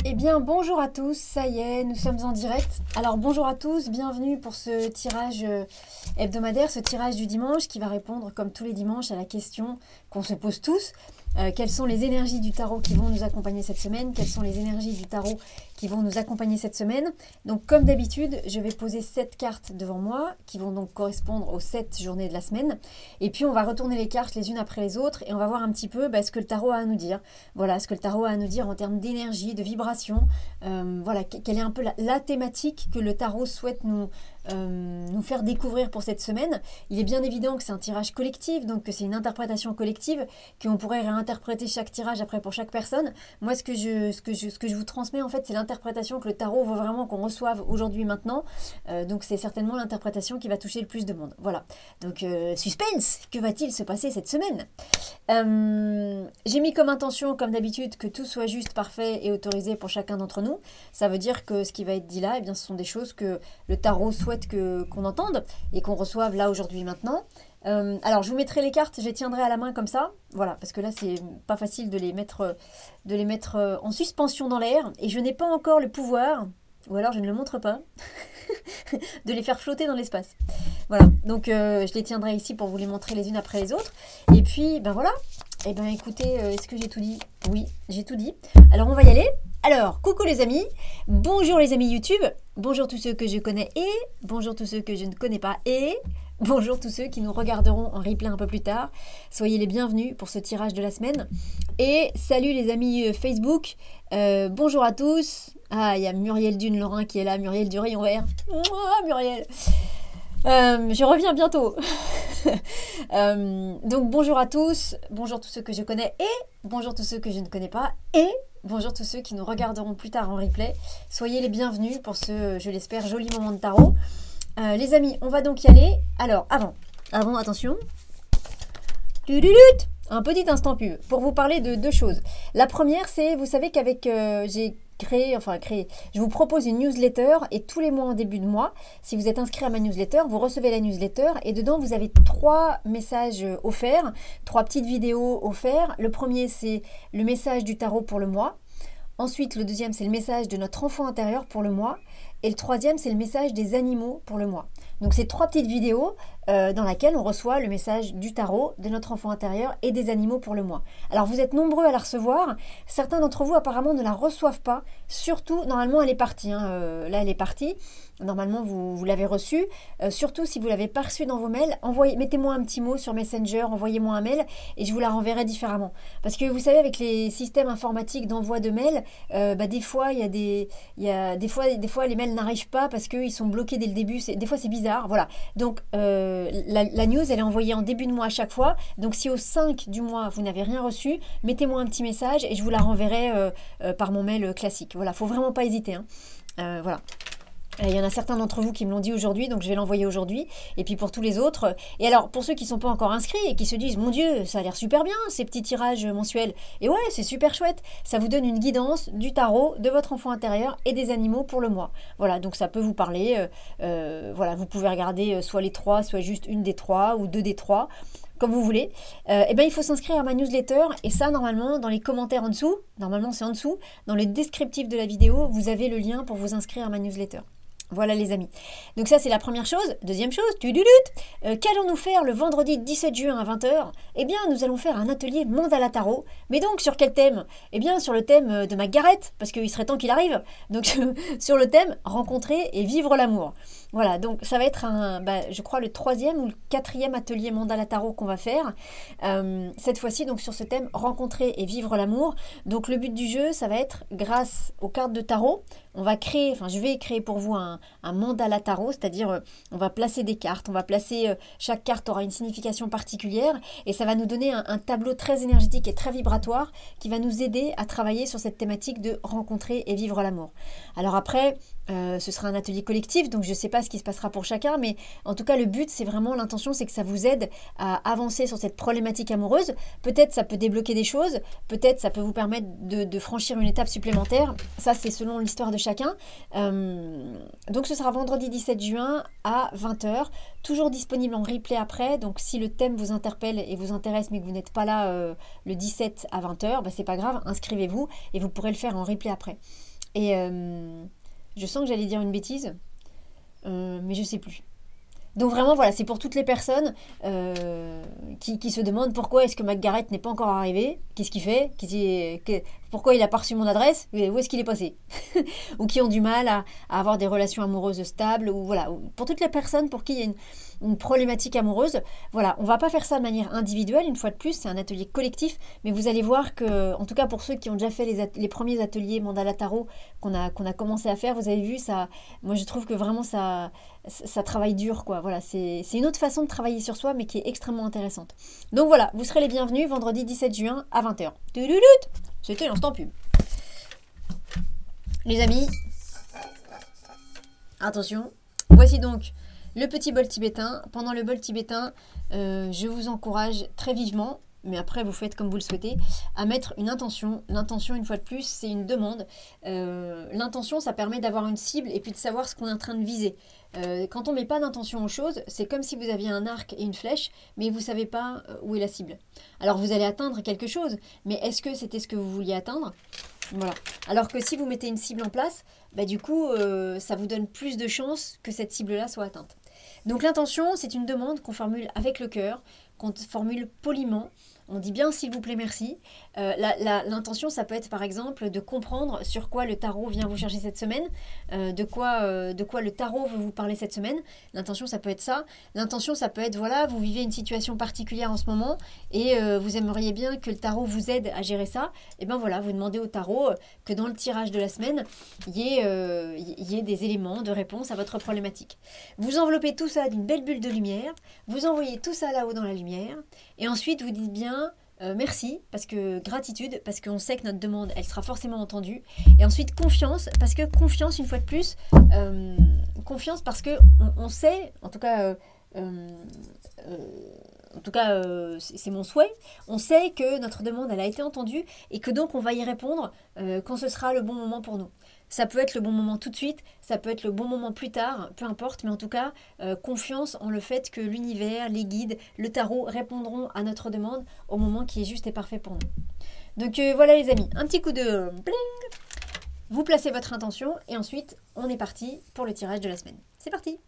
Eh bien, bonjour à tous, ça y est, nous sommes en direct. Alors, bonjour à tous, bienvenue pour ce tirage hebdomadaire, ce tirage du dimanche qui va répondre, comme tous les dimanches, à la question qu'on se pose tous. Quelles sont les énergies du tarot qui vont nous accompagner cette semaine? Quelles sont les énergies du tarot qui vont nous accompagner cette semaine? Donc, comme d'habitude, je vais poser 7 cartes devant moi, qui vont donc correspondre aux 7 journées de la semaine. Et puis, on va retourner les cartes les unes après les autres et on va voir un petit peu ce que le tarot a à nous dire. Voilà, ce que le tarot a à nous dire en termes d'énergie, de vibration. Voilà, quelle est un peu la thématique que le tarot souhaite nous faire découvrir pour cette semaine. Il est bien évident que c'est un tirage collectif, donc que c'est une interprétation collective, qu'on pourrait réinterpréter chaque tirage après pour chaque personne. Moi, ce que je vous transmets, en fait, c'est l'interprétation que le tarot veut vraiment qu'on reçoive aujourd'hui, maintenant. Donc, c'est certainement l'interprétation qui va toucher le plus de monde. Voilà. Donc, suspense! Que va-t-il se passer cette semaine? J'ai mis comme intention, comme d'habitude, que tout soit juste, parfait et autorisé pour chacun d'entre nous. Ça veut dire que ce qui va être dit là, eh bien, ce sont des choses que le tarot souhaite qu'on entende et qu'on reçoive là, aujourd'hui, maintenant. Alors, je vous mettrai les cartes, je les tiendrai à la main comme ça. Voilà, parce que là, c'est pas facile de les mettre en suspension dans l'air. Et je n'ai pas encore le pouvoir, ou alors je ne le montre pas, de les faire flotter dans l'espace. Voilà, donc je les tiendrai ici pour vous les montrer les unes après les autres. Et puis, ben voilà. Eh ben écoutez, est-ce que j'ai tout dit? Oui, j'ai tout dit. Alors, on va y aller. Alors, coucou les amis, bonjour les amis YouTube, bonjour tous ceux que je connais et bonjour tous ceux que je ne connais pas et bonjour tous ceux qui nous regarderont en replay un peu plus tard. Soyez les bienvenus pour ce tirage de la semaine. Et salut les amis Facebook, bonjour à tous. Ah, il y a Muriel Dune-Lorrain qui est là, Muriel du Rayon Vert. Mouah, Muriel. Je reviens bientôt. Donc bonjour à tous, bonjour tous ceux que je connais et bonjour tous ceux que je ne connais pas et bonjour tous ceux qui nous regarderont plus tard en replay. Soyez les bienvenus pour ce, je l'espère, joli moment de tarot. Les amis, on va donc y aller. Alors, avant, attention. Un petit instant pub pour vous parler de deux choses. La première, c'est, vous savez qu'avec, j'ai créé, je vous propose une newsletter et tous les mois en début de mois, si vous êtes inscrit à ma newsletter, vous recevez la newsletter et dedans, vous avez 3 messages offerts, 3 petites vidéos offertes. Le premier, c'est le message du tarot pour le mois. Ensuite, le deuxième, c'est le message de notre enfant intérieur pour le mois. Et le troisième, c'est le message des animaux pour le mois. Donc, c'est 3 petites vidéos dans lesquelles on reçoit le message du tarot, de notre enfant intérieur et des animaux pour le mois. Alors, vous êtes nombreux à la recevoir. Certains d'entre vous, apparemment, ne la reçoivent pas. Surtout, normalement, elle est partie. Là, elle est partie. Normalement, vous l'avez reçue. Surtout, si vous ne l'avez pas reçue dans vos mails, mettez-moi un petit mot sur Messenger, envoyez-moi un mail et je vous la renverrai différemment. Parce que vous savez, avec les systèmes informatiques d'envoi de mails, des fois, des fois, les mails n'arrivent pas parce qu'ils sont bloqués dès le début. Des fois, c'est bizarre. Voilà. Donc, la news, elle est envoyée en début de mois à chaque fois. Donc, si au 5 du mois, vous n'avez rien reçu, mettez-moi un petit message et je vous la renverrai par mon mail classique. Voilà, faut vraiment pas hésiter. Voilà. Il y en a certains d'entre vous qui me l'ont dit aujourd'hui, donc je vais l'envoyer aujourd'hui. Et puis pour tous les autres. Et alors, pour ceux qui ne sont pas encore inscrits et qui se disent, mon Dieu, ça a l'air super bien, ces petits tirages mensuels. Et ouais, c'est super chouette. Ça vous donne une guidance du tarot, de votre enfant intérieur et des animaux pour le mois. Voilà, donc ça peut vous parler. Voilà, vous pouvez regarder soit les 3, soit juste une des 3 ou 2 des 3. Comme vous voulez, il faut s'inscrire à ma newsletter et ça, normalement, dans les commentaires en dessous, normalement c'est en dessous, dans le descriptif de la vidéo, vous avez le lien pour vous inscrire à ma newsletter. Voilà les amis. Donc ça c'est la première chose. Deuxième chose, qu'allons-nous faire le vendredi 17 juin à 20h? Eh bien nous allons faire un atelier Mandala Tarot. Mais donc sur quel thème? Eh bien sur le thème de Margaret, parce qu'il serait temps qu'il arrive. Donc sur le thème rencontrer et vivre l'amour. Voilà, donc ça va être je crois le 3e ou le 4e atelier Mandala Tarot qu'on va faire. Cette fois-ci donc sur ce thème rencontrer et vivre l'amour. Donc le but du jeu, ça va être grâce aux cartes de tarot, je vais créer pour vous un mandala tarot, c'est-à-dire on va placer des cartes, chaque carte aura une signification particulière et ça va nous donner un tableau très énergétique et très vibratoire qui va nous aider à travailler sur cette thématique de rencontrer et vivre l'amour. Alors après, ce sera un atelier collectif, donc je ne sais pas ce qui se passera pour chacun, mais en tout cas le but, c'est vraiment, l'intention, c'est que ça vous aide à avancer sur cette problématique amoureuse. Peut-être ça peut débloquer des choses, peut-être ça peut vous permettre de franchir une étape supplémentaire. Ça, c'est selon l'histoire de chacun. Donc ce sera vendredi 17 juin à 20h, toujours disponible en replay après. Donc si le thème vous interpelle et vous intéresse mais que vous n'êtes pas là le 17 à 20h, c'est pas grave, inscrivez-vous et vous pourrez le faire en replay après. Et je sens que j'allais dire une bêtise, mais je sais plus. Donc vraiment, voilà, c'est pour toutes les personnes qui se demandent pourquoi est-ce que McGarrett n'est pas encore arrivé, qu'est-ce qu'il fait, pourquoi il a pas reçu mon adresse, où est-ce qu'il est passé, ou qui ont du mal à avoir des relations amoureuses stables, ou voilà, pour toutes les personnes pour qui il y a une problématique amoureuse, voilà, on va pas faire ça de manière individuelle, une fois de plus, c'est un atelier collectif, mais vous allez voir que, en tout cas pour ceux qui ont déjà fait les premiers ateliers Mandala Tarot qu'on a commencé à faire, vous avez vu, ça, moi je trouve que vraiment ça travaille dur, quoi. Voilà, c'est une autre façon de travailler sur soi, mais qui est extrêmement intéressante. Donc voilà, vous serez les bienvenus vendredi 17 juin à 20h. C'était l'instant pub. Les amis, attention, voici donc le petit bol tibétain. Pendant le bol tibétain, je vous encourage très vivement, mais après vous faites comme vous le souhaitez, à mettre une intention. L'intention, une fois de plus, c'est une demande. L'intention, ça permet d'avoir une cible et puis de savoir ce qu'on est en train de viser. Quand on ne met pas d'intention aux choses, c'est comme si vous aviez un arc et une flèche, mais vous ne savez pas où est la cible. Alors vous allez atteindre quelque chose, mais est-ce que c'était ce que vous vouliez atteindre ? Voilà. Alors que si vous mettez une cible en place, bah du coup, ça vous donne plus de chances que cette cible-là soit atteinte. Donc l'intention, c'est une demande qu'on formule avec le cœur, qu'on formule poliment. On dit bien s'il vous plaît, merci. L'intention, ça peut être par exemple de comprendre sur quoi le tarot vient vous chercher cette semaine, de quoi le tarot veut vous parler cette semaine. L'intention, ça peut être ça. L'intention, ça peut être, voilà, vous vivez une situation particulière en ce moment et vous aimeriez bien que le tarot vous aide à gérer ça. Et bien voilà, vous demandez au tarot que dans le tirage de la semaine, il y ait des éléments de réponse à votre problématique. Vous enveloppez tout ça d'une belle bulle de lumière, vous envoyez tout ça là-haut dans la lumière et ensuite vous dites bien merci, parce que gratitude, parce qu'on sait que notre demande, elle sera forcément entendue. Et ensuite confiance, parce que confiance, une fois de plus, confiance parce que on sait, en tout cas, c'est mon souhait, on sait que notre demande, elle a été entendue et que donc on va y répondre quand ce sera le bon moment pour nous. Ça peut être le bon moment tout de suite, ça peut être le bon moment plus tard, peu importe, mais en tout cas, confiance en le fait que l'univers, les guides, le tarot répondront à notre demande au moment qui est juste et parfait pour nous. Donc voilà les amis, un petit coup de bling. Vous placez votre intention et ensuite, on est parti pour le tirage de la semaine. C'est parti!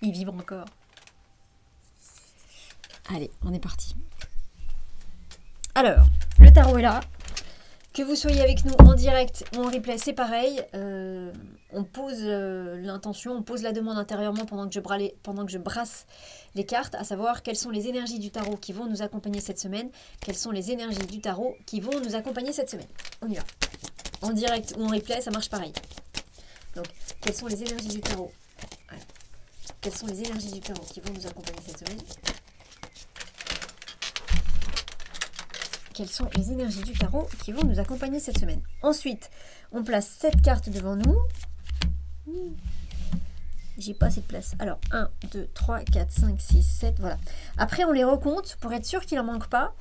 Il vibre encore. Allez, on est parti. Alors, le tarot est là. Que vous soyez avec nous en direct ou en replay, c'est pareil. On pose l'intention, on pose la demande intérieurement pendant que je brasse les cartes, à savoir quelles sont les énergies du tarot qui vont nous accompagner cette semaine. Quelles sont les énergies du tarot qui vont nous accompagner cette semaine. On y va. En direct ou en replay, ça marche pareil. Donc, quelles sont les énergies du tarot? Voilà. Quelles sont les énergies du tarot qui vont nous accompagner cette semaine? Quelles sont les énergies du tarot qui vont nous accompagner cette semaine? Ensuite, on place 7 cartes devant nous. J'ai pas assez de place. Alors, 1, 2, 3, 4, 5, 6, 7, voilà. Après, on les recompte pour être sûr qu'il n'en manque pas.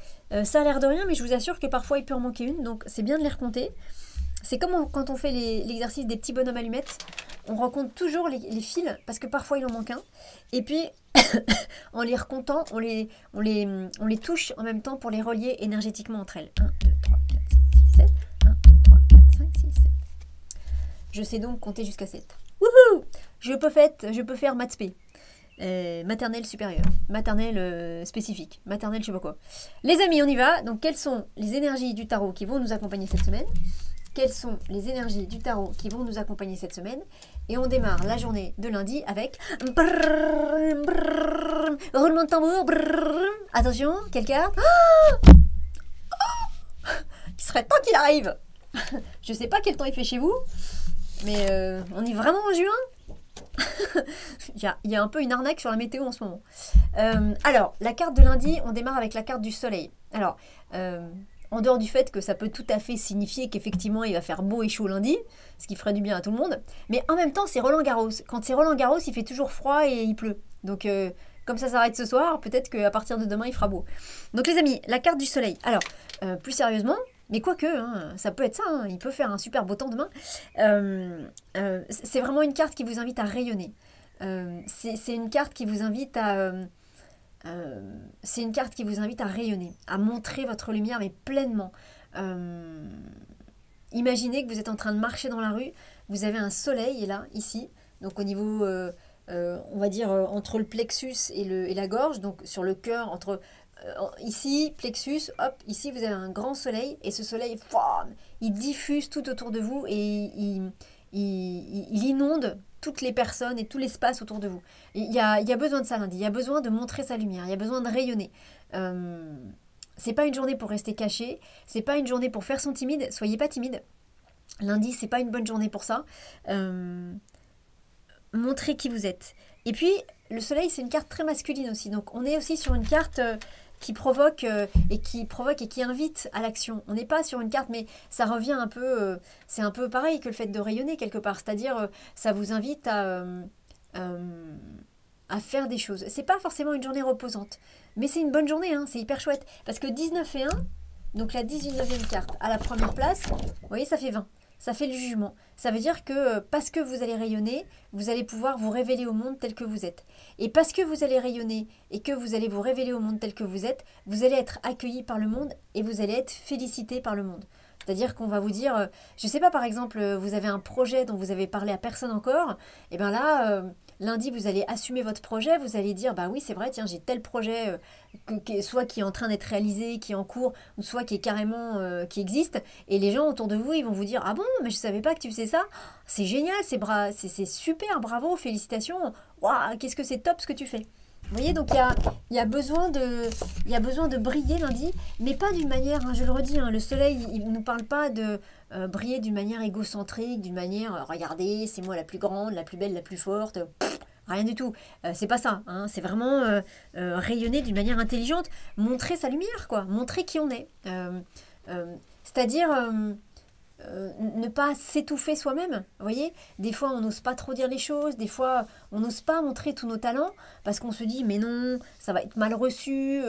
Ça a l'air de rien, mais je vous assure que parfois, il peut en manquer une. Donc, c'est bien de les recompter. C'est comme quand on fait l'exercice des petits bonhommes allumettes. On recompte toujours les fils, parce que parfois, il en manque un. Et puis, en les recomptant, on les touche en même temps pour les relier énergétiquement entre elles. 1, 2, 3, 4, 5, 6, 7. 1, 2, 3, 4, 5, 6, 7. Je sais donc compter jusqu'à 7. Wouhou! Je peux faire maths spé. Maternelle supérieure, maternelle spécifique, maternelle je sais pas quoi. Les amis, on y va. Donc, quelles sont les énergies du tarot qui vont nous accompagner cette semaine? Quelles sont les énergies du tarot qui vont nous accompagner cette semaine? Et on démarre la journée de lundi avec roulement de tambour. Attention, quelle carte? Il serait temps qu'il arrive. Je sais pas quel temps il fait chez vous, mais on est vraiment en juin. Il y a un peu une arnaque sur la météo en ce moment. Alors, la carte de lundi, on démarre avec la carte du soleil. Alors, en dehors du fait que ça peut tout à fait signifier qu'effectivement il va faire beau et chaud lundi, ce qui ferait du bien à tout le monde, mais en même temps c'est Roland-Garros. Quand c'est Roland-Garros, il fait toujours froid et il pleut. Donc comme ça s'arrête ce soir, peut-être qu'à partir de demain il fera beau. Donc les amis, la carte du soleil. Alors, plus sérieusement, mais quoique, hein, ça peut être ça, hein, il peut faire un super beau temps demain. C'est vraiment une carte qui vous invite à rayonner. C'est une carte qui vous invite à... c'est une carte qui vous invite à rayonner, à montrer votre lumière, mais pleinement. Imaginez que vous êtes en train de marcher dans la rue, vous avez un soleil là, ici, donc au niveau, on va dire, entre le plexus et la gorge, donc sur le cœur, entre ici, plexus, hop, ici vous avez un grand soleil, et ce soleil, il diffuse tout autour de vous, et il inonde toutes les personnes et tout l'espace autour de vous. Il y a besoin de ça lundi, il y a besoin de montrer sa lumière, il y a besoin de rayonner. C'est pas une journée pour rester caché, c'est pas une journée pour faire son timide, soyez pas timide. Lundi, c'est pas une bonne journée pour ça. Montrez qui vous êtes. Et puis, le soleil, c'est une carte très masculine aussi, donc on est aussi sur une carte... qui provoque et qui invite à l'action. On n'est pas sur une carte, mais ça revient un peu... c'est un peu pareil que le fait de rayonner quelque part. C'est-à-dire, ça vous invite à faire des choses. C'est pas forcément une journée reposante, mais c'est une bonne journée, hein, c'est hyper chouette. Parce que 19 et 1, donc la 19e carte à la première place, vous voyez, ça fait 20. Ça fait le jugement. Ça veut dire que parce que vous allez rayonner, vous allez pouvoir vous révéler au monde tel que vous êtes. Et parce que vous allez rayonner et que vous allez vous révéler au monde tel que vous êtes, vous allez être accueilli par le monde et vous allez être félicité par le monde. C'est-à-dire qu'on va vous dire, je ne sais pas, par exemple, vous avez un projet dont vous avez parlé à personne encore, et bien là, lundi, vous allez assumer votre projet, vous allez dire, bah oui, c'est vrai, tiens, j'ai tel projet, soit qui est en train d'être réalisé, qui est en cours, ou soit qui est carrément, qui existe, et les gens autour de vous, ils vont vous dire, ah bon, mais je ne savais pas que tu faisais ça, c'est génial, c'est super, bravo, félicitations, waouh, qu'est-ce que c'est top ce que tu fais. Vous voyez, donc il y a besoin de briller lundi, mais pas d'une manière, hein, je le redis, hein, le soleil, il ne nous parle pas de briller d'une manière égocentrique, d'une manière, regardez, c'est moi la plus grande, la plus belle, la plus forte, rien du tout. C'est pas ça, hein, c'est vraiment rayonner d'une manière intelligente, montrer sa lumière, quoi, montrer qui on est. C'est-à-dire... ne pas s'étouffer soi-même, vous voyez, des fois on n'ose pas trop dire les choses, des fois on n'ose pas montrer tous nos talents parce qu'on se dit mais non, ça va être mal reçu,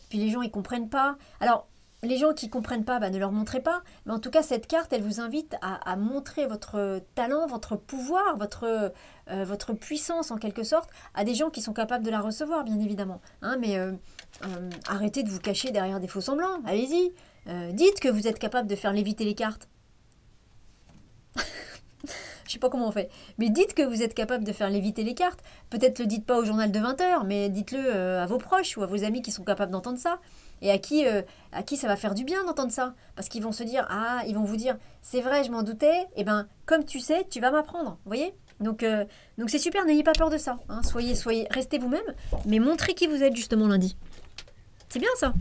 puis les gens ils comprennent pas. Alors les gens qui comprennent pas, bah, ne leur montrez pas, mais en tout cas cette carte elle vous invite à montrer votre talent, votre pouvoir, votre puissance en quelque sorte à des gens qui sont capables de la recevoir bien évidemment, hein, mais arrêtez de vous cacher derrière des faux semblants, allez-y, dites que vous êtes capable de faire léviter les cartes. Je sais pas comment on fait. Mais dites que vous êtes capable de faire léviter les cartes. Peut-être le dites pas au journal de 20 heures, mais dites-le à vos proches ou à vos amis qui sont capables d'entendre ça. Et à qui ça va faire du bien d'entendre ça. Parce qu'ils vont se dire, ah, ils vont vous dire, c'est vrai, je m'en doutais, et ben, comme tu sais, tu vas m'apprendre. Vous voyez ? Donc c'est super, n'ayez pas peur de ça. Hein. Restez vous-même, mais montrez qui vous êtes justement lundi. C'est bien ça.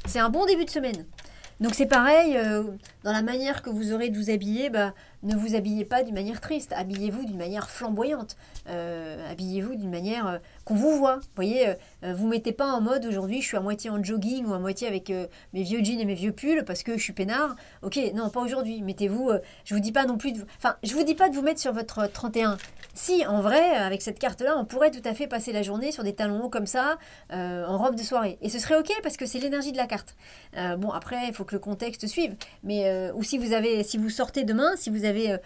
C'est un bon début de semaine. Donc c'est pareil, dans la manière que vous aurez de vous habiller, bah, ne vous habillez pas d'une manière triste, habillez-vous d'une manière flamboyante, habillez-vous d'une manière qu'on vous voit. Vous voyez, vous mettez pas en mode aujourd'hui je suis à moitié en jogging ou à moitié avec mes vieux jeans et mes vieux pulls parce que je suis peinard. Ok, non, pas aujourd'hui, mettez-vous, je vous dis pas non plus, je vous dis pas de vous mettre sur votre 31. Si, en vrai, avec cette carte-là, on pourrait tout à fait passer la journée sur des talons hauts comme ça, en robe de soirée. Et ce serait ok parce que c'est l'énergie de la carte. Bon, après, il faut que le contexte suive. Mais, ou si vous sortez demain, si vous avez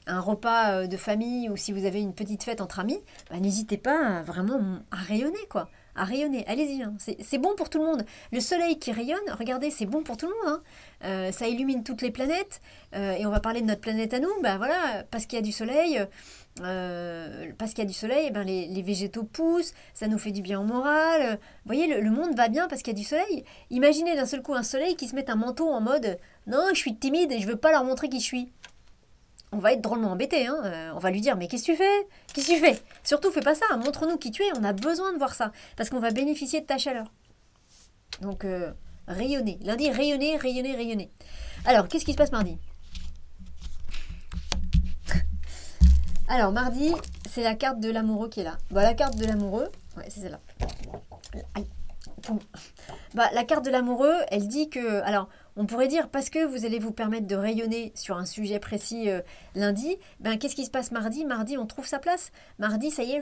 un repas de famille ou si vous avez une petite fête entre amis, bah, n'hésitez pas vraiment à rayonner, quoi. À rayonner, allez-y, hein. C'est bon pour tout le monde. Le soleil qui rayonne, regardez, c'est bon pour tout le monde, hein. Ça illumine toutes les planètes, et on va parler de notre planète à nous, bah voilà, parce qu'il y a du soleil, eh ben les végétaux poussent, ça nous fait du bien au moral, vous voyez, le monde va bien parce qu'il y a du soleil. Imaginez d'un seul coup un soleil qui se met un manteau en mode « Non, je suis timide et je veux pas leur montrer qui je suis ». On va être drôlement embêté, hein. On va lui dire mais qu'est-ce que tu fais? Qu'est-ce que tu fais? Surtout fais pas ça, montre-nous qui tu es, on a besoin de voir ça, parce qu'on va bénéficier de ta chaleur. Donc rayonner. Lundi, rayonner, rayonner, rayonner. Alors, qu'est-ce qui se passe mardi? Alors, mardi, c'est la carte de l'amoureux qui est là. Bah, la carte de l'amoureux, ouais, c'est celle-là. Bah, la carte de l'amoureux, elle dit que... Alors, on pourrait dire, parce que vous allez vous permettre de rayonner sur un sujet précis lundi, ben, qu'est-ce qui se passe mardi? Mardi, on trouve sa place. Mardi, ça y est,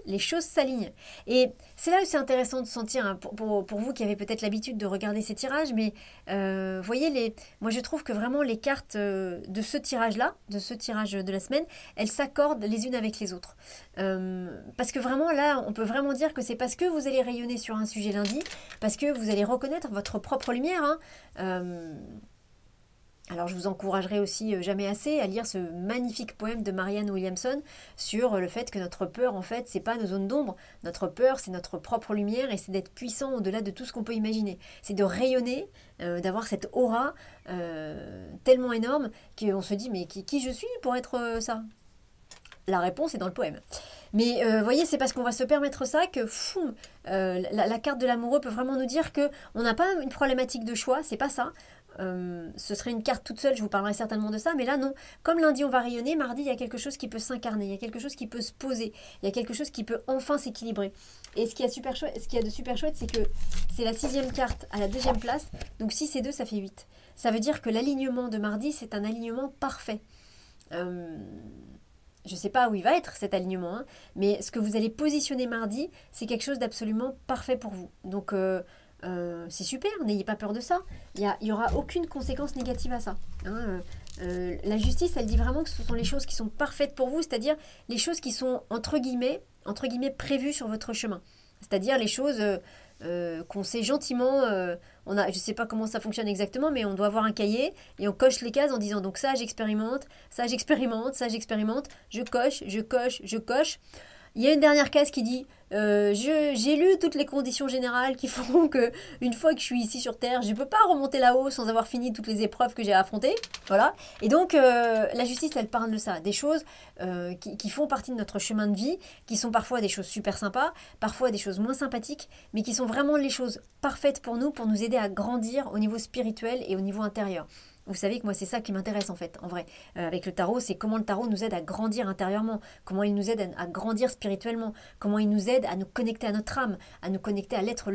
les choses s'alignent. Et c'est là où c'est intéressant de sentir, hein, pour vous qui avez peut-être l'habitude de regarder ces tirages, mais voyez, moi je trouve que vraiment les cartes de ce tirage-là, de ce tirage de la semaine, elles s'accordent les unes avec les autres. Parce que vraiment, là, on peut vraiment dire que c'est parce que vous allez rayonner sur un sujet lundi, parce que vous allez reconnaître votre propre lumière, hein. Alors je vous encouragerai aussi jamais assez à lire ce magnifique poème de Marianne Williamson sur le fait que notre peur, en fait, c'est pas nos zones d'ombre. Notre peur, c'est notre propre lumière et c'est d'être puissant au-delà de tout ce qu'on peut imaginer. C'est de rayonner, d'avoir cette aura tellement énorme qu'on se dit mais qui je suis pour être ça? La réponse est dans le poème. Mais voyez, c'est parce qu'on va se permettre ça que la carte de l'amoureux peut vraiment nous dire que on n'a pas une problématique de choix, c'est pas ça. Ce serait une carte toute seule, je vous parlerai certainement de ça, mais là non. Comme lundi on va rayonner, mardi il y a quelque chose qui peut s'incarner, il y a quelque chose qui peut se poser, il y a quelque chose qui peut enfin s'équilibrer. Et ce qui est super chouette, ce qu'il y a de super chouette, c'est que c'est la 6e carte à la 2e place, donc 6 et 2 ça fait 8. Ça veut dire que l'alignement de mardi c'est un alignement parfait. Je ne sais pas où il va être cet alignement, hein, mais ce que vous allez positionner mardi, c'est quelque chose d'absolument parfait pour vous. Donc c'est super, n'ayez pas peur de ça. Il n'y aura aucune conséquence négative à ça. Hein. La justice, elle dit vraiment que ce sont les choses qui sont parfaites pour vous, c'est-à-dire les choses qui sont entre guillemets prévues sur votre chemin. C'est-à-dire les choses qu'on sait gentiment, je ne sais pas comment ça fonctionne exactement, mais on doit avoir un cahier et on coche les cases en disant donc ça j'expérimente, ça j'expérimente, ça j'expérimente, je coche, je coche, je coche. Il y a une dernière case qui dit j'ai lu toutes les conditions générales qui feront que une fois que je suis ici sur Terre, je ne peux pas remonter là-haut sans avoir fini toutes les épreuves que j'ai à affronter. Voilà. Et donc la justice, elle parle de ça, des choses qui font partie de notre chemin de vie, qui sont parfois des choses super sympas, parfois des choses moins sympathiques, mais qui sont vraiment les choses parfaites pour nous aider à grandir au niveau spirituel et au niveau intérieur. Vous savez que moi, c'est ça qui m'intéresse en fait, en vrai. Avec le tarot, c'est comment le tarot nous aide à grandir intérieurement, comment il nous aide à grandir spirituellement, comment il nous aide à nous connecter à notre âme, à nous connecter à l'être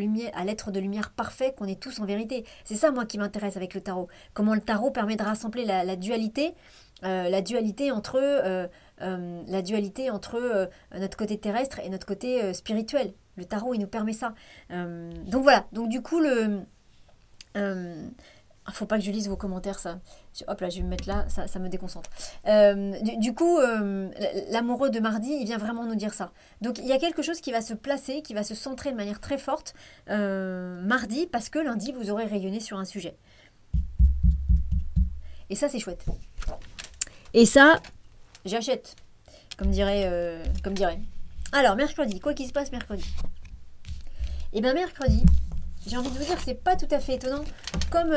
de lumière parfait qu'on est tous en vérité. C'est ça, moi, qui m'intéresse avec le tarot. Comment le tarot permet de rassembler la dualité entre notre côté terrestre et notre côté spirituel. Le tarot, il nous permet ça. Donc voilà, donc du coup, faut pas que je lise vos commentaires, ça. Hop là, je vais me mettre là, ça me déconcentre. Du coup, l'amoureux de mardi, il vient vraiment nous dire ça. Donc, il y a quelque chose qui va se placer, qui va se centrer de manière très forte mardi, parce que lundi, vous aurez rayonné sur un sujet. Et ça, c'est chouette. Et ça, j'achète, comme dirait. Alors, mercredi, quoi qu'il se passe mercredi? Eh bien, mercredi... J'ai envie de vous dire, c'est pas tout à fait étonnant. Comme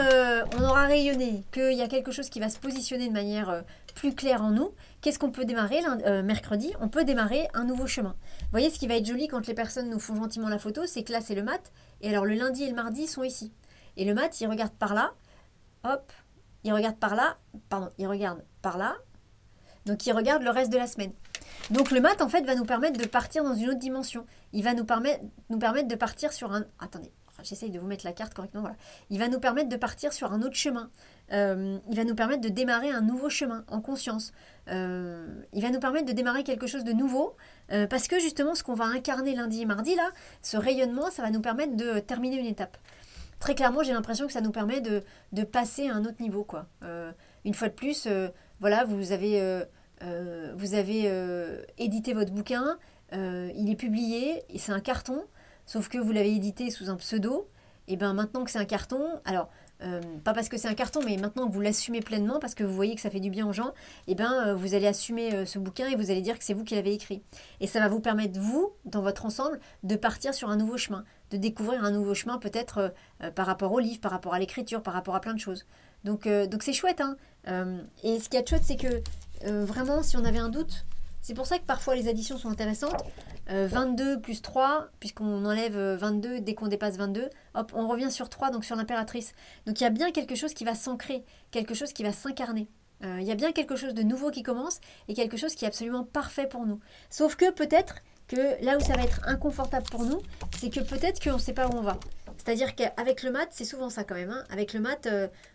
on aura rayonné, qu'il y a quelque chose qui va se positionner de manière plus claire en nous, qu'est-ce qu'on peut démarrer mercredi? On peut démarrer un nouveau chemin. Vous voyez, ce qui va être joli quand les personnes nous font gentiment la photo, c'est que là, c'est le mat. Et alors, le lundi et le mardi sont ici. Et le mat, il regarde par là. Hop, il regarde par là. Pardon, il regarde par là. Donc, il regarde le reste de la semaine. Donc, le mat, en fait, va nous permettre de partir dans une autre dimension. Il va nous permettre de partir sur un... Attendez. J'essaye de vous mettre la carte correctement. Voilà. Il va nous permettre de partir sur un autre chemin. Il va nous permettre de démarrer un nouveau chemin en conscience. Il va nous permettre de démarrer quelque chose de nouveau parce que justement, ce qu'on va incarner lundi et mardi, là, ce rayonnement, ça va nous permettre de terminer une étape. Très clairement, j'ai l'impression que ça nous permet de passer à un autre niveau, quoi. Une fois de plus, voilà, vous avez édité votre bouquin, il est publié, et c'est un carton. Sauf que vous l'avez édité sous un pseudo, et bien maintenant que c'est un carton, alors pas parce que c'est un carton, mais maintenant que vous l'assumez pleinement, parce que vous voyez que ça fait du bien aux gens, et bien vous allez assumer ce bouquin et vous allez dire que c'est vous qui l'avez écrit. Et ça va vous permettre, vous, dans votre ensemble, de partir sur un nouveau chemin, de découvrir un nouveau chemin peut-être par rapport au livre, par rapport à l'écriture, par rapport à plein de choses. Donc c'est chouette, hein. Et ce qui est chouette, c'est que vraiment, si on avait un doute, c'est pour ça que parfois les additions sont intéressantes. 22 plus 3, puisqu'on enlève 22 dès qu'on dépasse 22, hop, on revient sur 3, donc sur l'impératrice. Donc il y a bien quelque chose qui va s'ancrer, quelque chose qui va s'incarner. Il y a bien quelque chose de nouveau qui commence et quelque chose qui est absolument parfait pour nous. Sauf que peut-être que là où ça va être inconfortable pour nous, c'est que peut-être qu'on ne sait pas où on va. C'est-à-dire qu'avec le mat, c'est souvent ça quand même. Hein. Avec le mat,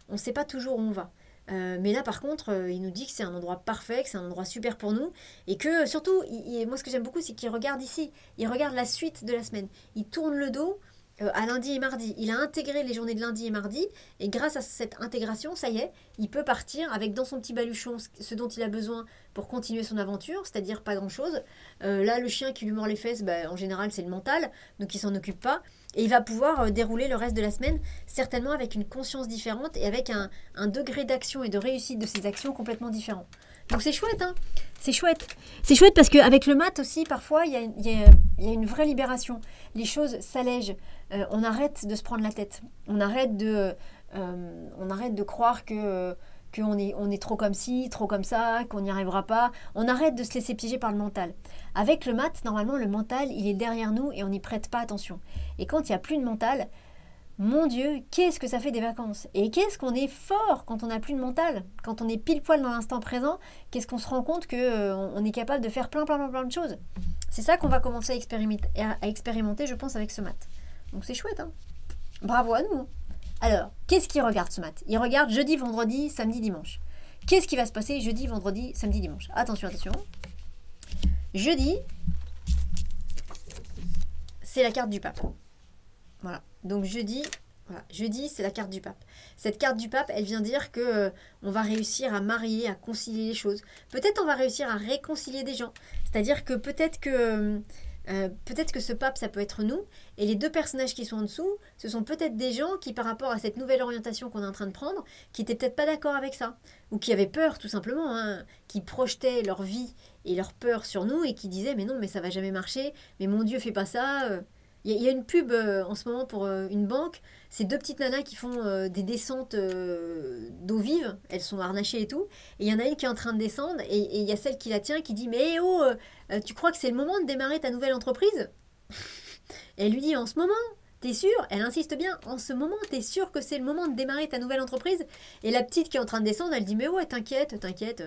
on ne sait pas toujours où on va. Mais là, par contre, il nous dit que c'est un endroit parfait, que c'est un endroit super pour nous. Et que surtout, moi ce que j'aime beaucoup, c'est qu'il regarde ici. Il regarde la suite de la semaine. Il tourne le dos à lundi et mardi. Il a intégré les journées de lundi et mardi. Et grâce à cette intégration, ça y est, il peut partir avec dans son petit baluchon ce dont il a besoin pour continuer son aventure, c'est-à-dire pas grand-chose. Là, le chien qui lui mord les fesses, en général, c'est le mental. Donc il s'en occupe pas. Et il va pouvoir dérouler le reste de la semaine, certainement avec une conscience différente et avec un degré d'action et de réussite de ses actions complètement différent. Donc c'est chouette, hein. C'est chouette. C'est chouette parce qu'avec le mat aussi, parfois, il y a une vraie libération. Les choses s'allègent. On arrête de se prendre la tête. On arrête de croire qu'on est trop comme ci, trop comme ça, qu'on n'y arrivera pas. On arrête de se laisser piéger par le mental. Avec le mat, normalement, le mental, il est derrière nous et on n'y prête pas attention. Et quand il n'y a plus de mental, mon Dieu, qu'est-ce que ça fait des vacances? Et qu'est-ce qu'on est fort quand on n'a plus de mental? Quand on est pile poil dans l'instant présent, qu'est-ce qu'on se rend compte qu'on est capable de faire plein de choses? C'est ça qu'on va commencer à expérimenter, je pense, avec ce mat. Donc c'est chouette, hein. Bravo à nous, hein. Alors, qu'est-ce qu'il regarde ce mat? Il regarde jeudi, vendredi, samedi, dimanche. Qu'est-ce qui va se passer jeudi, vendredi, samedi, dimanche? Attention, attention. Jeudi, c'est la carte du pape. Voilà. Donc jeudi, c'est la carte du pape. Cette carte du pape, elle vient dire que on va réussir à marier, à concilier les choses. Peut-être on va réussir à réconcilier des gens. C'est-à-dire que peut-être que ce pape, ça peut être nous. Et les deux personnages qui sont en dessous, ce sont peut-être des gens qui, par rapport à cette nouvelle orientation qu'on est en train de prendre, qui n'étaient peut-être pas d'accord avec ça. Ou qui avaient peur, tout simplement, hein, qui projetaient leur vie et leur peur sur nous et qui disaient « Mais non, mais ça va jamais marcher. Mais mon Dieu, fais pas ça. » Il y a une pub en ce moment pour une banque. C'est deux petites nanas qui font des descentes d'eau vive. Elles sont harnachées et tout. Et il y en a une qui est en train de descendre. Et il y a celle qui la tient qui dit « Mais oh, tu crois que c'est le moment de démarrer ta nouvelle entreprise ?» Et elle lui dit « En ce moment, t'es sûr ?» Elle insiste bien « En ce moment, t'es sûr que c'est le moment de démarrer ta nouvelle entreprise ?» Et la petite qui est en train de descendre, elle dit « Mais ouais, t'inquiète,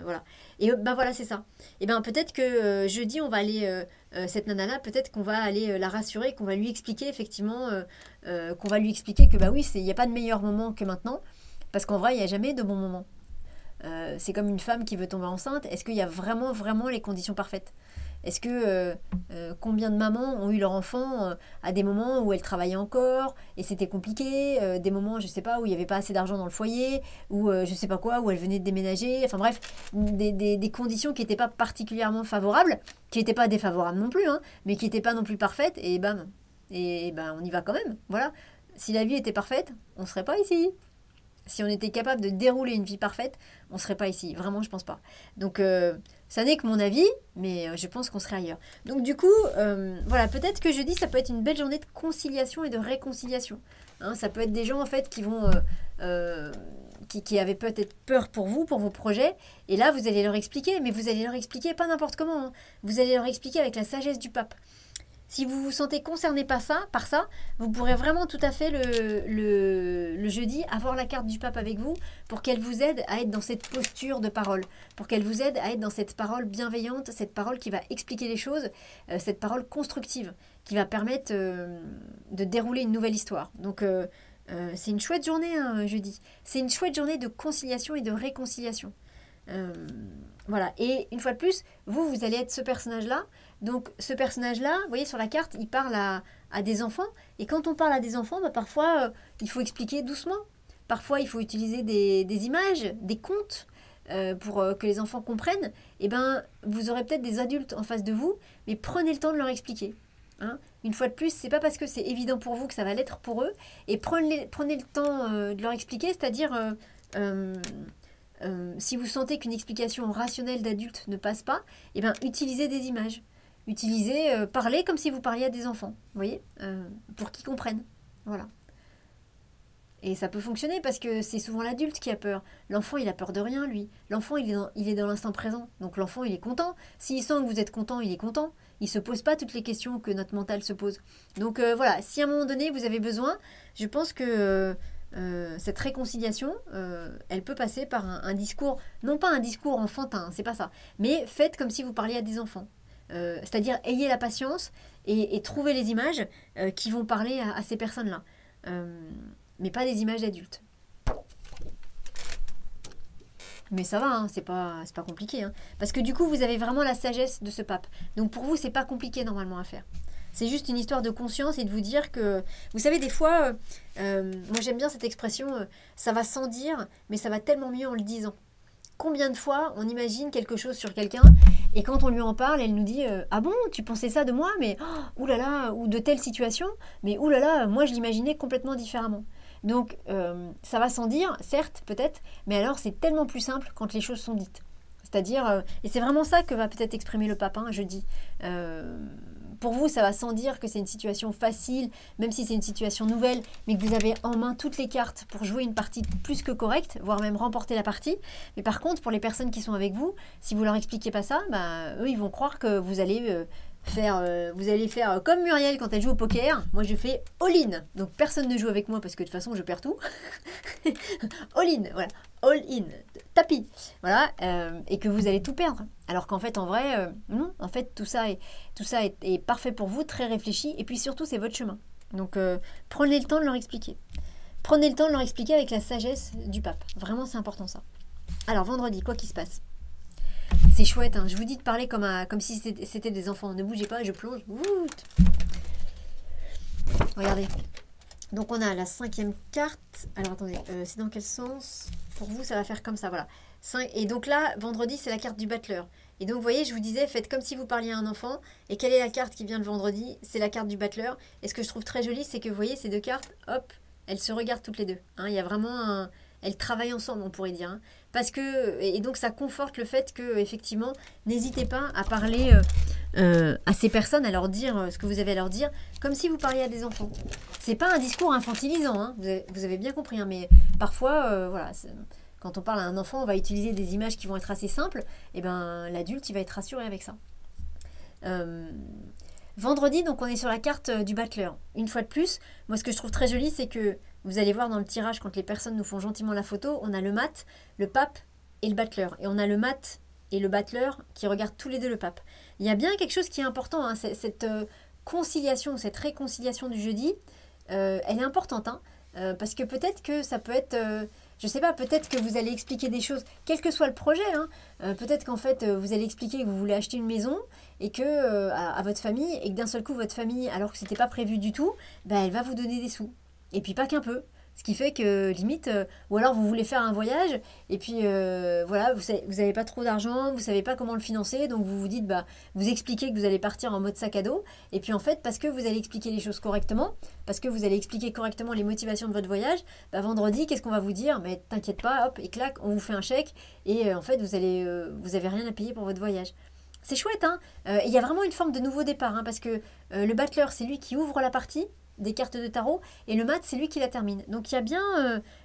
voilà. » Et voilà, c'est ça. Et peut-être que jeudi, on va aller... cette nana-là, peut-être qu'on va aller la rassurer, qu'on va lui expliquer effectivement, qu'on va lui expliquer que oui, il n'y a pas de meilleur moment que maintenant, parce qu'en vrai, il n'y a jamais de bon moment. C'est comme une femme qui veut tomber enceinte. Est-ce qu'il y a vraiment les conditions parfaites? Est-ce que combien de mamans ont eu leur enfant à des moments où elles travaillaient encore et c'était compliqué, des moments, je sais pas, où il n'y avait pas assez d'argent dans le foyer, ou je sais pas quoi, où elles venaient de déménager, enfin bref, des conditions qui n'étaient pas particulièrement favorables, qui n'étaient pas défavorables non plus, hein, mais qui n'étaient pas non plus parfaites, et on y va quand même, voilà. Si la vie était parfaite, on ne serait pas ici. Si on était capable de dérouler une vie parfaite, on ne serait pas ici. Vraiment, je pense pas. Donc, ça n'est que mon avis, mais je pense qu'on serait ailleurs. Donc, du coup, voilà, peut-être que jeudi, ça peut être une belle journée de conciliation et de réconciliation. Hein, ça peut être des gens, en fait, qui vont... qui avaient peut-être peur pour vous, pour vos projets. Et là, vous allez leur expliquer. Mais vous allez leur expliquer pas n'importe comment. Hein. Vous allez leur expliquer avec la sagesse du pape. Si vous vous sentez concerné par ça, vous pourrez vraiment tout à fait le jeudi avoir la carte du pape avec vous pour qu'elle vous aide à être dans cette posture de parole, pour qu'elle vous aide à être dans cette parole bienveillante, cette parole qui va expliquer les choses, cette parole constructive qui va permettre de dérouler une nouvelle histoire. Donc c'est une chouette journée, hein, jeudi. C'est une chouette journée de conciliation et de réconciliation. Voilà, et une fois de plus, vous allez être ce personnage-là. Donc ce personnage-là, vous voyez sur la carte, il parle à des enfants. Et quand on parle à des enfants, parfois il faut expliquer doucement. Parfois il faut utiliser des images, des contes pour que les enfants comprennent. Et vous aurez peut-être des adultes en face de vous, mais prenez le temps de leur expliquer. Hein. Une fois de plus, c'est pas parce que c'est évident pour vous que ça va l'être pour eux. Et prenez le temps de leur expliquer, c'est-à-dire... si vous sentez qu'une explication rationnelle d'adulte ne passe pas, utilisez des images. Parlez comme si vous parliez à des enfants, vous voyez, pour qu'ils comprennent. Voilà. Et ça peut fonctionner parce que c'est souvent l'adulte qui a peur. L'enfant, il a peur de rien, lui. L'enfant, il est dans l'instant présent. Donc l'enfant, il est content. S'il sent que vous êtes content, il est content. il ne se pose pas toutes les questions que notre mental se pose. Donc voilà, si à un moment donné vous avez besoin, je pense que cette réconciliation, elle peut passer par un discours, non pas un discours enfantin, c'est pas ça, mais faites comme si vous parliez à des enfants. C'est-à-dire ayez la patience et trouvez les images qui vont parler à ces personnes-là. Mais pas des images d'adultes. Mais ça va, hein, c'est pas compliqué. Hein. Parce que du coup, vous avez vraiment la sagesse de ce pape. Donc pour vous, c'est pas compliqué normalement à faire. C'est juste une histoire de conscience et de vous dire que... Vous savez, des fois, moi j'aime bien cette expression, ça va sans dire, mais ça va tellement mieux en le disant. Combien de fois on imagine quelque chose sur quelqu'un et quand on lui en parle, elle nous dit ah bon, tu pensais ça de moi, mais oulala, ou de telle situation, mais oulala, moi je l'imaginais complètement différemment. Donc ça va sans dire, certes, peut-être, mais alors c'est tellement plus simple quand les choses sont dites. C'est-à-dire, et c'est vraiment ça que va peut-être exprimer le pape, hein, jeudi. Pour vous, ça va sans dire que c'est une situation facile, même si c'est une situation nouvelle, mais que vous avez en main toutes les cartes pour jouer une partie plus que correcte, voire même remporter la partie. Mais par contre, pour les personnes qui sont avec vous, si vous leur expliquez pas ça, bah, eux, ils vont croire que vous allez faire comme Muriel quand elle joue au poker. Moi, je fais all-in. Donc, personne ne joue avec moi parce que de toute façon, je perds tout. All-in, voilà. All-in. Tapis. Voilà. Et que vous allez tout perdre. Alors qu'en fait, en vrai, non. En fait, tout ça est parfait pour vous, très réfléchi. Et puis surtout, c'est votre chemin. Donc, prenez le temps de leur expliquer. Prenez le temps de leur expliquer avec la sagesse du pape. Vraiment, c'est important ça. Alors, vendredi, quoi qu'il se passe? C'est chouette, hein. Je vous dis de parler comme si c'était des enfants. Ne bougez pas, je plonge. Regardez. Donc on a la 5e carte. Alors attendez, c'est dans quel sens? Pour vous, ça va faire comme ça, voilà. Et donc là, vendredi, c'est la carte du battleur. Et donc vous voyez, je vous disais, faites comme si vous parliez à un enfant. Et quelle est la carte qui vient le vendredi? C'est la carte du battleur. Et ce que je trouve très joli, c'est que vous voyez, ces deux cartes, hop, elles se regardent toutes les deux. Hein, il y a vraiment elles travaillent ensemble, on pourrait dire. Hein. Parce que, et donc ça conforte le fait que, effectivement, n'hésitez pas à parler à ces personnes, à leur dire ce que vous avez à leur dire, comme si vous parliez à des enfants. C'est pas un discours infantilisant, hein, vous avez bien compris, hein, mais parfois, voilà, quand on parle à un enfant, on va utiliser des images qui vont être assez simples, et ben l'adulte, il va être rassuré avec ça. Vendredi, donc on est sur la carte du battleur. Une fois de plus, moi ce que je trouve très joli, c'est que vous allez voir dans le tirage, quand les personnes nous font gentiment la photo, on a le mat, le pape et le battleur. Et on a le mat et le battleur qui regardent tous les deux le pape. Il y a bien quelque chose qui est important, hein, cette conciliation, cette réconciliation du jeudi, elle est importante, hein, parce que peut-être que ça peut être... je sais pas, peut-être que vous allez expliquer des choses, quel que soit le projet. Hein, peut-être qu'en fait, vous allez expliquer que vous voulez acheter une maison et que à votre famille, et que d'un seul coup, votre famille, alors que c'était pas prévu du tout, bah, elle va vous donner des sous. Et puis pas qu'un peu. Ce qui fait que, limite, ou alors vous voulez faire un voyage, et puis voilà, vous n'avez pas trop d'argent, vous savez pas comment le financer, donc vous vous dites, bah, vous expliquez que vous allez partir en mode sac à dos, et puis en fait, parce que vous allez expliquer les choses correctement, parce que vous allez expliquer correctement les motivations de votre voyage, bah, vendredi, qu'est-ce qu'on va vous dire? Mais t'inquiète pas, hop, et clac, on vous fait un chèque, et en fait, vous avez rien à payer pour votre voyage. C'est chouette, hein. Il y a vraiment une forme de nouveau départ, hein, parce que le battleur, c'est lui qui ouvre la partie des cartes de tarot, et le mat, c'est lui qui la termine. Donc il y a bien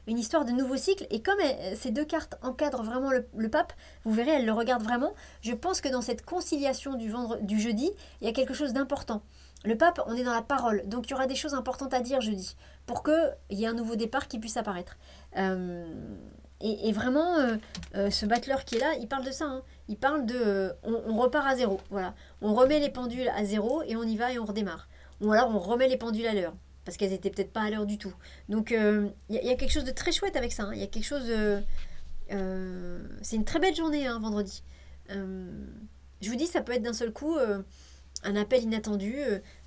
une histoire de nouveau cycle, et comme ces deux cartes encadrent vraiment le pape, vous verrez, elle le regarde vraiment. Je pense que dans cette conciliation du jeudi, il y a quelque chose d'important. Le pape, on est dans la parole, donc il y aura des choses importantes à dire jeudi, pour qu'il y ait un nouveau départ qui puisse apparaître. Et vraiment, ce battleur qui est là, il parle de ça. Hein. Il parle de... on repart à zéro. Voilà. On remet les pendules à zéro, et on y va et on redémarre. Ou alors on remet les pendules à l'heure, parce qu'elles n'étaient peut-être pas à l'heure du tout. Donc y a quelque chose de très chouette avec ça. Il y a quelque chose de... c'est une très belle journée, hein, vendredi. Je vous dis, ça peut être d'un seul coup un appel inattendu.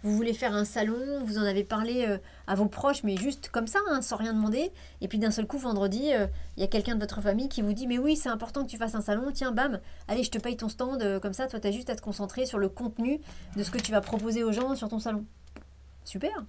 Vous voulez faire un salon, vous en avez parlé à vos proches, mais juste comme ça, hein, sans rien demander. Et puis d'un seul coup, vendredi, il y a quelqu'un de votre famille qui vous dit « Mais oui, c'est important que tu fasses un salon. Tiens, bam, allez, je te paye ton stand. Comme ça, toi, tu as juste à te concentrer sur le contenu de ce que tu vas proposer aux gens sur ton salon. » Super.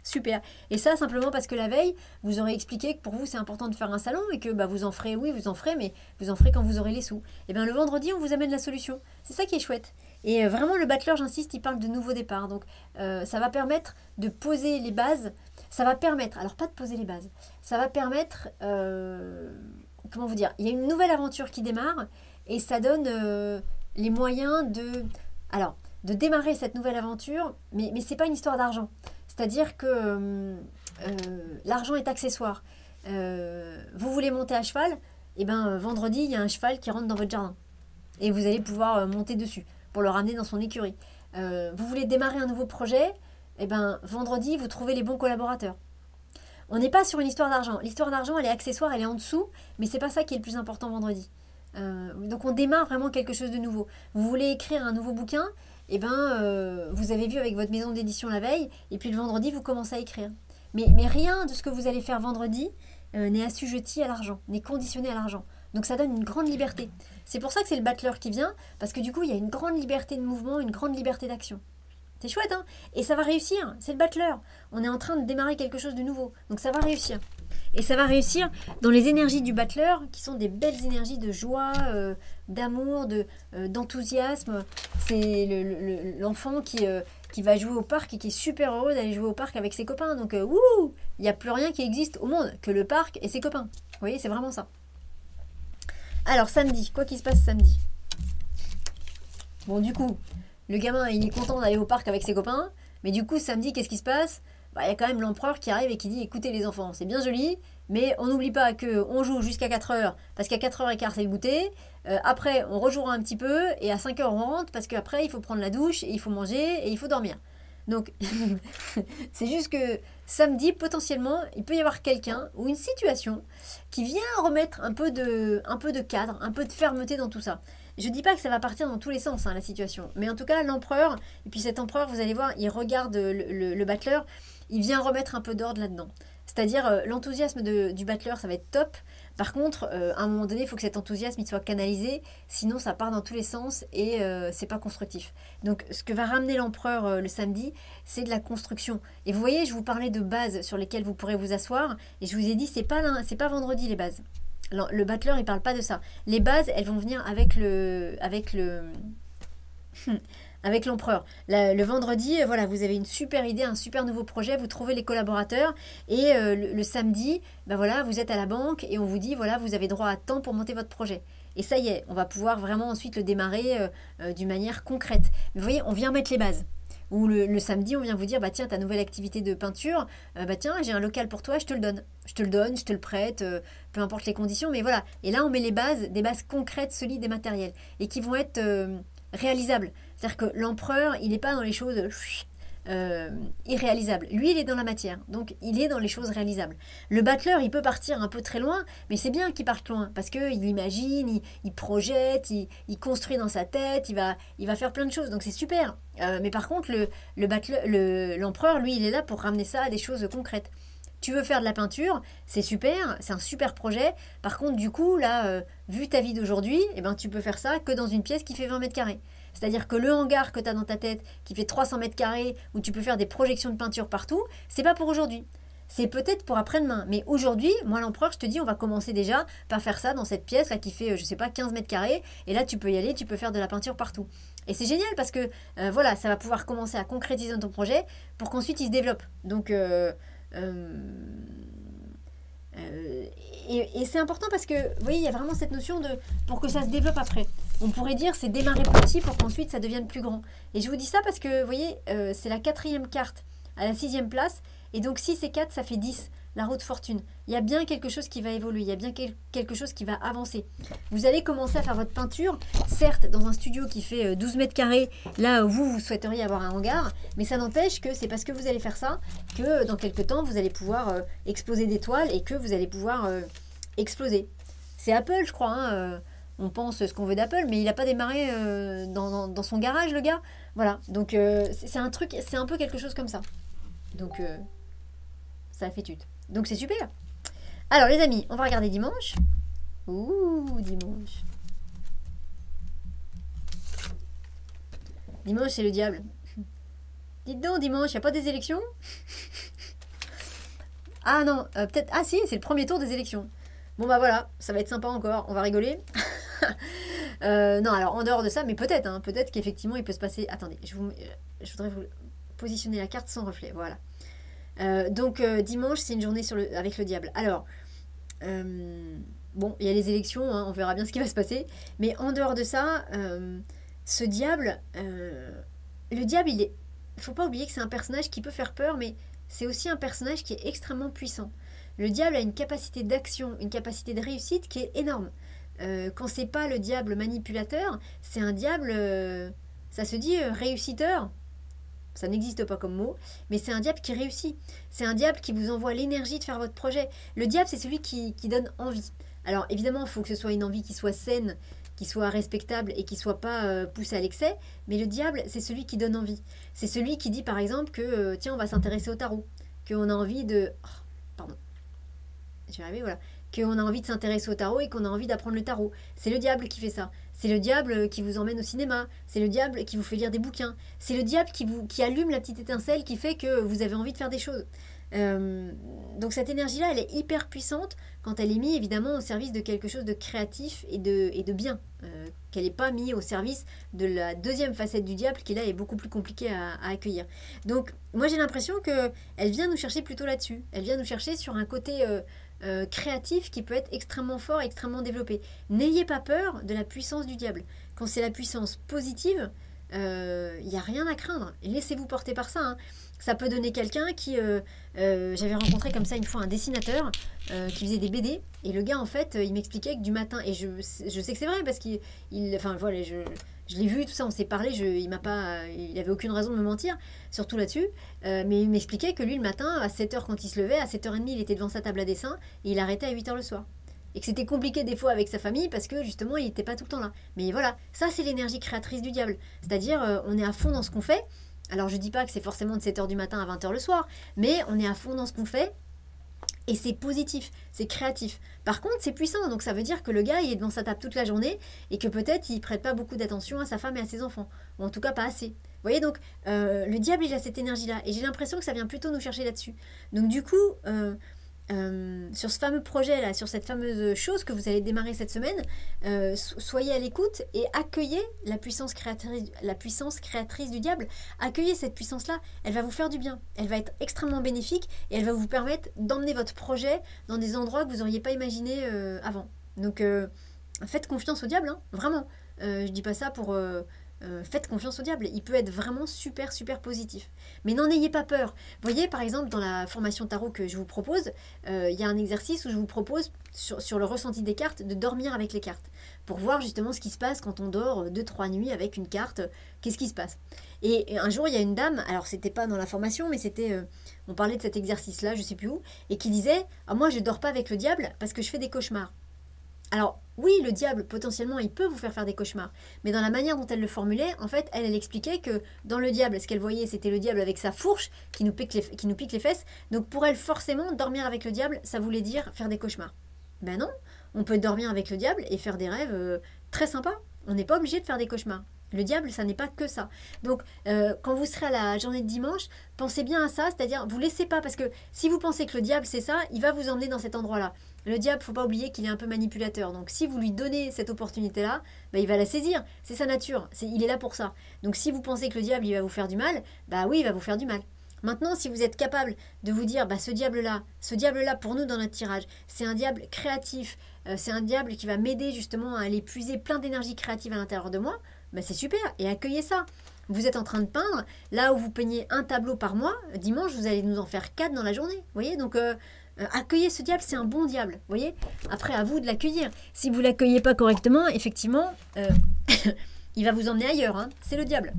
Super. Et ça, simplement parce que la veille, vous aurez expliqué que pour vous, c'est important de faire un salon et que bah, vous en ferez, oui, vous en ferez, mais vous en ferez quand vous aurez les sous. Et bien le vendredi, on vous amène la solution. C'est ça qui est chouette. Et vraiment, le battleur, j'insiste, il parle de nouveau départ. Donc, ça va permettre de poser les bases. Ça va permettre, alors pas de poser les bases, ça va permettre, comment vous dire, il y a une nouvelle aventure qui démarre et ça donne les moyens de... Alors, de démarrer cette nouvelle aventure, mais ce n'est pas une histoire d'argent. C'est-à-dire que l'argent est accessoire. Vous voulez monter à cheval, et ben vendredi, il y a un cheval qui rentre dans votre jardin. Et vous allez pouvoir monter dessus pour le ramener dans son écurie. Vous voulez démarrer un nouveau projet, et ben vendredi, vous trouvez les bons collaborateurs. On n'est pas sur une histoire d'argent. L'histoire d'argent, elle est accessoire, elle est en dessous, mais c'est pas ça qui est le plus important vendredi. Donc on démarre vraiment quelque chose de nouveau. Vous voulez écrire un nouveau bouquin, et ben vous avez vu avec votre maison d'édition la veille, et puis le vendredi, vous commencez à écrire. Mais rien de ce que vous allez faire vendredi n'est assujetti à l'argent, n'est conditionné à l'argent. Donc ça donne une grande liberté. C'est pour ça que c'est le battleur qui vient, parce que du coup, il y a une grande liberté de mouvement, une grande liberté d'action. C'est chouette, hein? Et ça va réussir, c'est le battleur. On est en train de démarrer quelque chose de nouveau, donc ça va réussir. Et ça va réussir dans les énergies du battleur, qui sont des belles énergies de joie, d'amour, d'enthousiasme. C'est l'enfant qui va jouer au parc et qui est super heureux d'aller jouer au parc avec ses copains. Donc, wouh, il n'y a plus rien qui existe au monde que le parc et ses copains. Vous voyez, c'est vraiment ça. Alors, samedi, quoi qu'il se passe samedi? Bon, du coup, le gamin, il est content d'aller au parc avec ses copains. Mais du coup, samedi, qu'est-ce qui se passe? Bah, y a quand même l'empereur qui arrive et qui dit, écoutez les enfants, c'est bien joli, mais on n'oublie pas qu'on joue jusqu'à 4 heures, parce qu'à 4h15 c'est le goûter. Après, on rejouera un petit peu, et à 5 heures on rentre, parce qu'après, il faut prendre la douche, et il faut manger, et il faut dormir. Donc, c'est juste que samedi, potentiellement, il peut y avoir quelqu'un ou une situation qui vient remettre un peu de cadre, un peu de fermeté dans tout ça. Je dis pas que ça va partir dans tous les sens, hein, la situation. Mais en tout cas, l'empereur, et puis cet empereur, vous allez voir, il regarde le battleur, il vient remettre un peu d'ordre là-dedans. C'est-à-dire, l'enthousiasme du battleur, ça va être top. Par contre, à un moment donné, il faut que cet enthousiasme il soit canalisé, sinon ça part dans tous les sens et c'est pas constructif. Donc, ce que va ramener l'empereur le samedi, c'est de la construction. Et vous voyez, je vous parlais de bases sur lesquelles vous pourrez vous asseoir, et je vous ai dit, c'est pas vendredi les bases. Le battleur, il parle pas de ça. Les bases, elles vont venir avec l'empereur. Le vendredi, voilà, vous avez une super idée, un super nouveau projet, vous trouvez les collaborateurs et le samedi, ben voilà, vous êtes à la banque et on vous dit, voilà, vous avez droit à temps pour monter votre projet. Et ça y est, on va pouvoir vraiment ensuite le démarrer d'une manière concrète. Mais vous voyez, on vient mettre les bases. Ou le samedi, on vient vous dire, bah tiens, ta nouvelle activité de peinture, bah tiens, j'ai un local pour toi, je te le donne. Je te le prête, peu importe les conditions, mais voilà. Et là, on met les bases, des bases concrètes, solides et matérielles, et qui vont être réalisables. C'est-à-dire que l'empereur, il n'est pas dans les choses irréalisables. Lui, il est dans la matière, donc il est dans les choses réalisables. Le battleur, il peut partir un peu très loin, mais c'est bien qu'il parte loin, parce qu'il imagine, il projette, il construit dans sa tête, il va faire plein de choses, donc c'est super. Mais par contre, l'empereur, lui, il est là pour ramener ça à des choses concrètes. Tu veux faire de la peinture, c'est super, c'est un super projet. Par contre, du coup, là, vu ta vie d'aujourd'hui, eh ben, tu peux faire ça que dans une pièce qui fait 20 mètres carrés. C'est-à-dire que le hangar que tu as dans ta tête, qui fait 300 mètres carrés, où tu peux faire des projections de peinture partout, c'est pas pour aujourd'hui. C'est peut-être pour après-demain. Mais aujourd'hui, moi, l'empereur, je te dis, on va commencer déjà par faire ça dans cette pièce-là qui fait, je sais pas, 15 mètres carrés. Et là, tu peux y aller, tu peux faire de la peinture partout. Et c'est génial parce que, voilà, ça va pouvoir commencer à concrétiser ton projet pour qu'ensuite il se développe. Donc, et c'est important parce que, vous voyez, il y a vraiment cette notion de pour que ça se développe après. On pourrait dire c'est démarrer petit pour qu'ensuite ça devienne plus grand. Et je vous dis ça parce que, vous voyez, c'est la 4e carte à la 6e place. Et donc 6 et 4, ça fait 10, la roue de fortune. Il y a bien quelque chose qui va évoluer, il y a bien quelque chose qui va avancer. Vous allez commencer à faire votre peinture, certes dans un studio qui fait 12 mètres carrés, là où vous souhaiteriez avoir un hangar, mais ça n'empêche que c'est parce que vous allez faire ça que dans quelques temps, vous allez pouvoir exploser des toiles et que vous allez pouvoir exploser. C'est Apple, je crois, hein, on pense ce qu'on veut d'Apple, mais il n'a pas démarré dans son garage, le gars. Voilà, donc c'est un truc, c'est un peu quelque chose comme ça. Donc, ça fait tute. Donc, c'est super. Alors, les amis, on va regarder dimanche. Ouh, dimanche. Dimanche, c'est le diable. Dites donc, dimanche, il n'y a pas des élections? Ah non, peut-être... Ah si, c'est le premier tour des élections. Bon, bah voilà, ça va être sympa encore. On va rigoler. Non, alors, en dehors de ça, mais peut-être, hein, peut-être qu'effectivement, il peut se passer... Attendez, je voudrais vous positionner la carte sans reflet. Voilà. Donc dimanche c'est une journée avec le diable. Alors bon, il y a les élections, hein, on verra bien ce qui va se passer, mais en dehors de ça, ce diable le diable, il faut pas oublier que c'est un personnage qui peut faire peur, mais c'est aussi un personnage qui est extrêmement puissant. Le diable a une capacité d'action, une capacité de réussite qui est énorme. Quand c'est pas le diable manipulateur, c'est un diable, ça se dit réussiteur. Ça n'existe pas comme mot, mais c'est un diable qui réussit. C'est un diable qui vous envoie l'énergie de faire votre projet. Le diable, c'est celui qui donne envie. Alors évidemment, il faut que ce soit une envie qui soit saine, qui soit respectable et qui soit pas poussée à l'excès. Mais le diable, c'est celui qui donne envie. C'est celui qui dit par exemple que tiens, on va s'intéresser au tarot, qu'on a envie de, pardon, je vais arriver, voilà, qu'on a envie de s'intéresser au tarot et qu'on a envie d'apprendre le tarot. C'est le diable qui fait ça. C'est le diable qui vous emmène au cinéma. C'est le diable qui vous fait lire des bouquins. C'est le diable qui allume la petite étincelle qui fait que vous avez envie de faire des choses. Donc cette énergie-là, elle est hyper puissante quand elle est mise évidemment au service de quelque chose de créatif et de bien. Qu'elle n'est pas mise au service de la deuxième facette du diable qui là est beaucoup plus compliquée à accueillir. Donc moi j'ai l'impression qu'elle vient nous chercher plutôt là-dessus. Elle vient nous chercher sur un côté créatif qui peut être extrêmement fort, extrêmement développé. N'ayez pas peur de la puissance du diable. Quand c'est la puissance positive, il n'y a rien à craindre. Laissez-vous porter par ça. Hein. Ça peut donner quelqu'un qui... j'avais rencontré comme ça une fois un dessinateur qui faisait des BD. Et le gars, en fait, il m'expliquait que du matin... Et je sais que c'est vrai parce qu'il... Enfin, voilà, je l'ai vu, tout ça, on s'est parlé. Il avait aucune raison de me mentir, surtout là-dessus. Mais il m'expliquait que lui, le matin, à 7h quand il se levait, à 7h30, il était devant sa table à dessin. Et il arrêtait à 8h le soir. Et que c'était compliqué des fois avec sa famille parce que justement il n'était pas tout le temps là. Mais voilà, ça c'est l'énergie créatrice du diable. C'est-à-dire on est à fond dans ce qu'on fait. Alors je dis pas que c'est forcément de 7h du matin à 20h le soir, mais on est à fond dans ce qu'on fait et c'est positif, c'est créatif. Par contre c'est puissant, donc ça veut dire que le gars il est devant sa table toute la journée et que peut-être il prête pas beaucoup d'attention à sa femme et à ses enfants. Ou en tout cas pas assez. Vous voyez donc le diable il a cette énergie-là et j'ai l'impression que ça vient plutôt nous chercher là-dessus. Donc du coup... sur ce fameux projet là, sur cette fameuse chose que vous allez démarrer cette semaine, soyez à l'écoute et accueillez la puissance créatrice du diable. Accueillez cette puissance là, elle va vous faire du bien, elle va être extrêmement bénéfique et elle va vous permettre d'emmener votre projet dans des endroits que vous n'auriez pas imaginé avant. Donc faites confiance au diable, hein, vraiment. Je dis pas ça pour... faites confiance au diable, il peut être vraiment super super positif. Mais n'en ayez pas peur. Vous voyez par exemple dans la formation tarot que je vous propose, il y a un exercice où je vous propose sur le ressenti des cartes de dormir avec les cartes. Pour voir justement ce qui se passe quand on dort 2-3 nuits avec une carte, qu'est-ce qui se passe. Et un jour il y a une dame, alors c'était pas dans la formation mais c'était, on parlait de cet exercice là, je sais plus où, et qui disait ah, moi je dors pas avec le diable parce que je fais des cauchemars. Alors, oui, le diable, potentiellement, il peut vous faire des cauchemars. Mais dans la manière dont elle le formulait, en fait, elle expliquait que dans le diable, ce qu'elle voyait, c'était le diable avec sa fourche qui nous pique les fesses. Donc, pour elle, forcément, dormir avec le diable, ça voulait dire faire des cauchemars. Ben non, on peut dormir avec le diable et faire des rêves très sympas. On n'est pas obligé de faire des cauchemars. Le diable, ça n'est pas que ça. Donc, quand vous serez à la journée de dimanche, pensez bien à ça, c'est-à-dire, vous laissez pas, parce que si vous pensez que le diable, c'est ça, il va vous emmener dans cet endroit-là. Le diable, faut pas oublier qu'il est un peu manipulateur. Donc, si vous lui donnez cette opportunité-là, bah, il va la saisir. C'est sa nature. Il est là pour ça. Donc, si vous pensez que le diable, il va vous faire du mal, bah oui, il va vous faire du mal. Maintenant, si vous êtes capable de vous dire, bah, ce diable-là, pour nous, dans notre tirage, c'est un diable créatif, c'est un diable qui va m'aider justement à aller puiser plein d'énergie créative à l'intérieur de moi, bah, c'est super. Et accueillez ça. Vous êtes en train de peindre, là où vous peignez un tableau par mois, dimanche, vous allez nous en faire 4 dans la journée. Vous voyez, donc... accueillez ce diable, c'est un bon diable, vous voyez. Après, à vous de l'accueillir. Si vous ne l'accueillez pas correctement, effectivement, il va vous emmener ailleurs, hein. C'est le diable.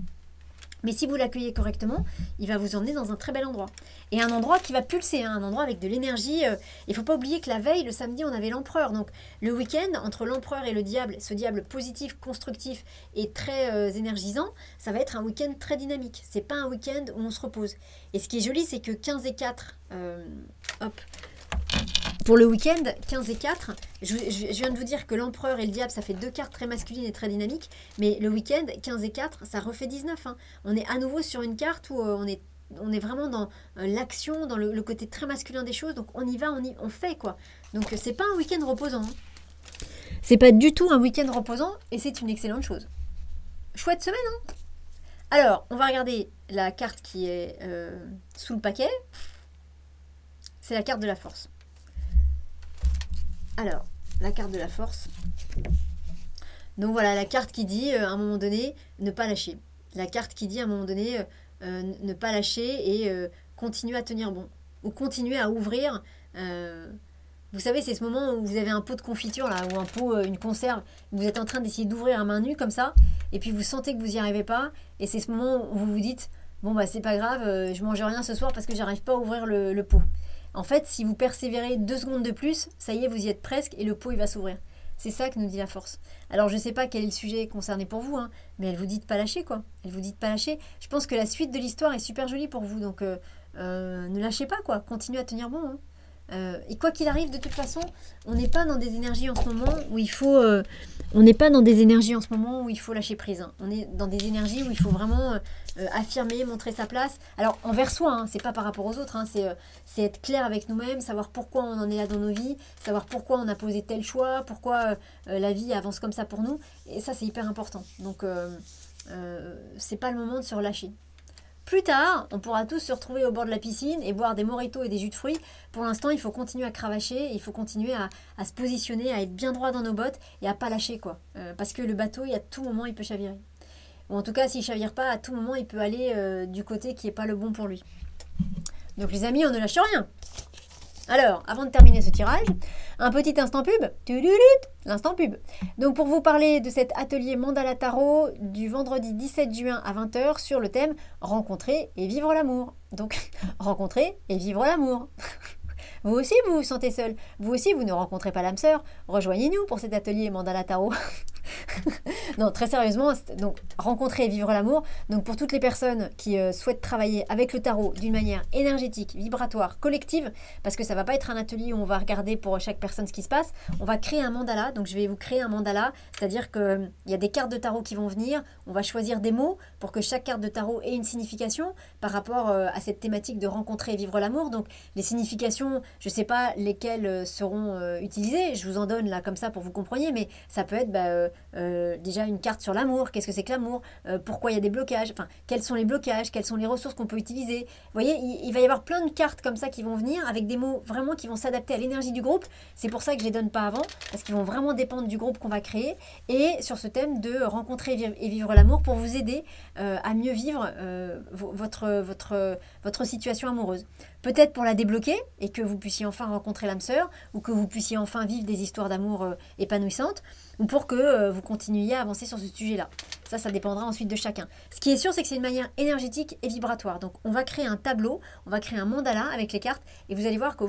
Mais si vous l'accueillez correctement, il va vous emmener dans un très bel endroit. Et un endroit qui va pulser, hein, un endroit avec de l'énergie. Il ne faut pas oublier que la veille, le samedi, on avait l'empereur. Donc le week-end, entre l'empereur et le diable, ce diable positif, constructif et très énergisant, ça va être un week-end très dynamique. C'est pas un week-end où on se repose. Et ce qui est joli, c'est que 15 et 4... Pour le week-end, 15 et 4, je viens de vous dire que l'empereur et le diable, ça fait 2 cartes très masculines et très dynamiques. Mais le week-end, 15 et 4, ça refait 19. Hein. On est à nouveau sur une carte où on est vraiment dans l'action, dans le côté très masculin des choses. Donc on y va, on fait quoi. Donc c'est pas un week-end reposant. Hein. C'est pas du tout un week-end reposant et c'est une excellente chose. Chouette semaine, hein. Alors, on va regarder la carte qui est sous le paquet. C'est la carte de la force. Alors, la carte de la force. Donc voilà, la carte qui dit, à un moment donné, ne pas lâcher. la carte qui dit à un moment donné ne pas lâcher et continuer à tenir bon. Ou continuer à ouvrir. Vous savez, c'est ce moment où vous avez un pot de confiture, là, ou un pot, une conserve. Vous êtes en train d'essayer d'ouvrir à main nue comme ça. Et puis vous sentez que vous n'y arrivez pas. Et c'est ce moment où vous vous dites, bon bah c'est pas grave, je mange rien ce soir parce que j'arrive pas à ouvrir le pot. En fait, si vous persévérez 2 secondes de plus, ça y est, vous y êtes presque et le pot il va s'ouvrir. C'est ça que nous dit la force. Alors je ne sais pas quel est le sujet concerné pour vous, hein, mais elle vous dit de pas lâcher quoi. Elle vous dit de pas lâcher. Je pense que la suite de l'histoire est super jolie pour vous, donc ne lâchez pas quoi. Continuez à tenir bon. Hein. Et quoi qu'il arrive, de toute façon, on n'est pas dans des énergies en ce moment où il faut. On n'est pas dans des énergies en ce moment où il faut lâcher prise. Hein. On est dans des énergies où il faut vraiment affirmer, montrer sa place. Alors envers soi, hein, c'est pas par rapport aux autres. Hein, c'est être clair avec nous-mêmes, savoir pourquoi on en est là dans nos vies, savoir pourquoi on a posé tel choix, pourquoi la vie avance comme ça pour nous. Et ça, c'est hyper important. Donc, c'est pas le moment de se relâcher. Plus tard, on pourra tous se retrouver au bord de la piscine et boire des mojitos et des jus de fruits. Pour l'instant, il faut continuer à cravacher, il faut continuer à se positionner, à être bien droit dans nos bottes et à pas lâcher quoi. Parce que le bateau, à tout moment, il peut chavirer. Ou en tout cas, s'il ne chavire pas, à tout moment, il peut aller du côté qui n'est pas le bon pour lui. Donc les amis, on ne lâche rien. Alors, avant de terminer ce tirage, un petit instant pub. L'instant pub. Donc, pour vous parler de cet atelier Mandala Tarot du vendredi 17 juin à 20 h sur le thème Rencontrer et vivre l'amour. Donc, rencontrer et vivre l'amour. Vous aussi, vous vous sentez seul. Vous aussi, vous ne rencontrez pas l'âme sœur. Rejoignez-nous pour cet atelier Mandala Tarot. Non, très sérieusement, donc rencontrer et vivre l'amour. Donc pour toutes les personnes qui souhaitent travailler avec le tarot d'une manière énergétique, vibratoire, collective, parce que ça va pas être un atelier où on va regarder pour chaque personne ce qui se passe. On va créer un mandala. Donc je vais vous créer un mandala, c'est-à-dire que il y a des cartes de tarot qui vont venir. On va choisir des mots pour que chaque carte de tarot ait une signification par rapport à cette thématique de rencontrer et vivre l'amour. Donc les significations, je sais pas lesquelles seront utilisées. Je vous en donne là comme ça pour que vous compreniez, mais ça peut être déjà une carte sur l'amour, qu'est-ce que c'est que l'amour, pourquoi il y a des blocages, enfin quels sont les blocages, quelles sont les ressources qu'on peut utiliser. Vous voyez, il va y avoir plein de cartes comme ça qui vont venir avec des mots vraiment qui vont s'adapter à l'énergie du groupe. C'est pour ça que je les donne pas avant, parce qu'ils vont vraiment dépendre du groupe qu'on va créer et sur ce thème de rencontrer et vivre l'amour pour vous aider à mieux vivre votre situation amoureuse. Peut-être pour la débloquer et que vous puissiez enfin rencontrer l'âme sœur ou que vous puissiez enfin vivre des histoires d'amour épanouissantes ou pour que vous continuiez à avancer sur ce sujet-là. Ça dépendra ensuite de chacun. Ce qui est sûr, c'est que c'est une manière énergétique et vibratoire. Donc, on va créer un tableau, on va créer un mandala avec les cartes et vous allez voir que,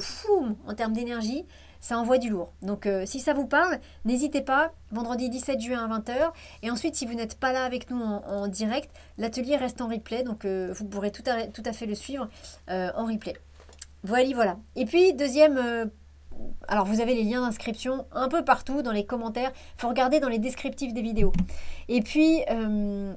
en termes d'énergie, ça envoie du lourd. Donc, si ça vous parle, n'hésitez pas, vendredi 17 juin à 20 h. Et ensuite, si vous n'êtes pas là avec nous en direct, l'atelier reste en replay. Donc, vous pourrez tout à fait le suivre en replay. Voilà. Et puis, deuxième... alors, vous avez les liens d'inscription un peu partout dans les commentaires. Il faut regarder dans les descriptifs des vidéos. Et puis,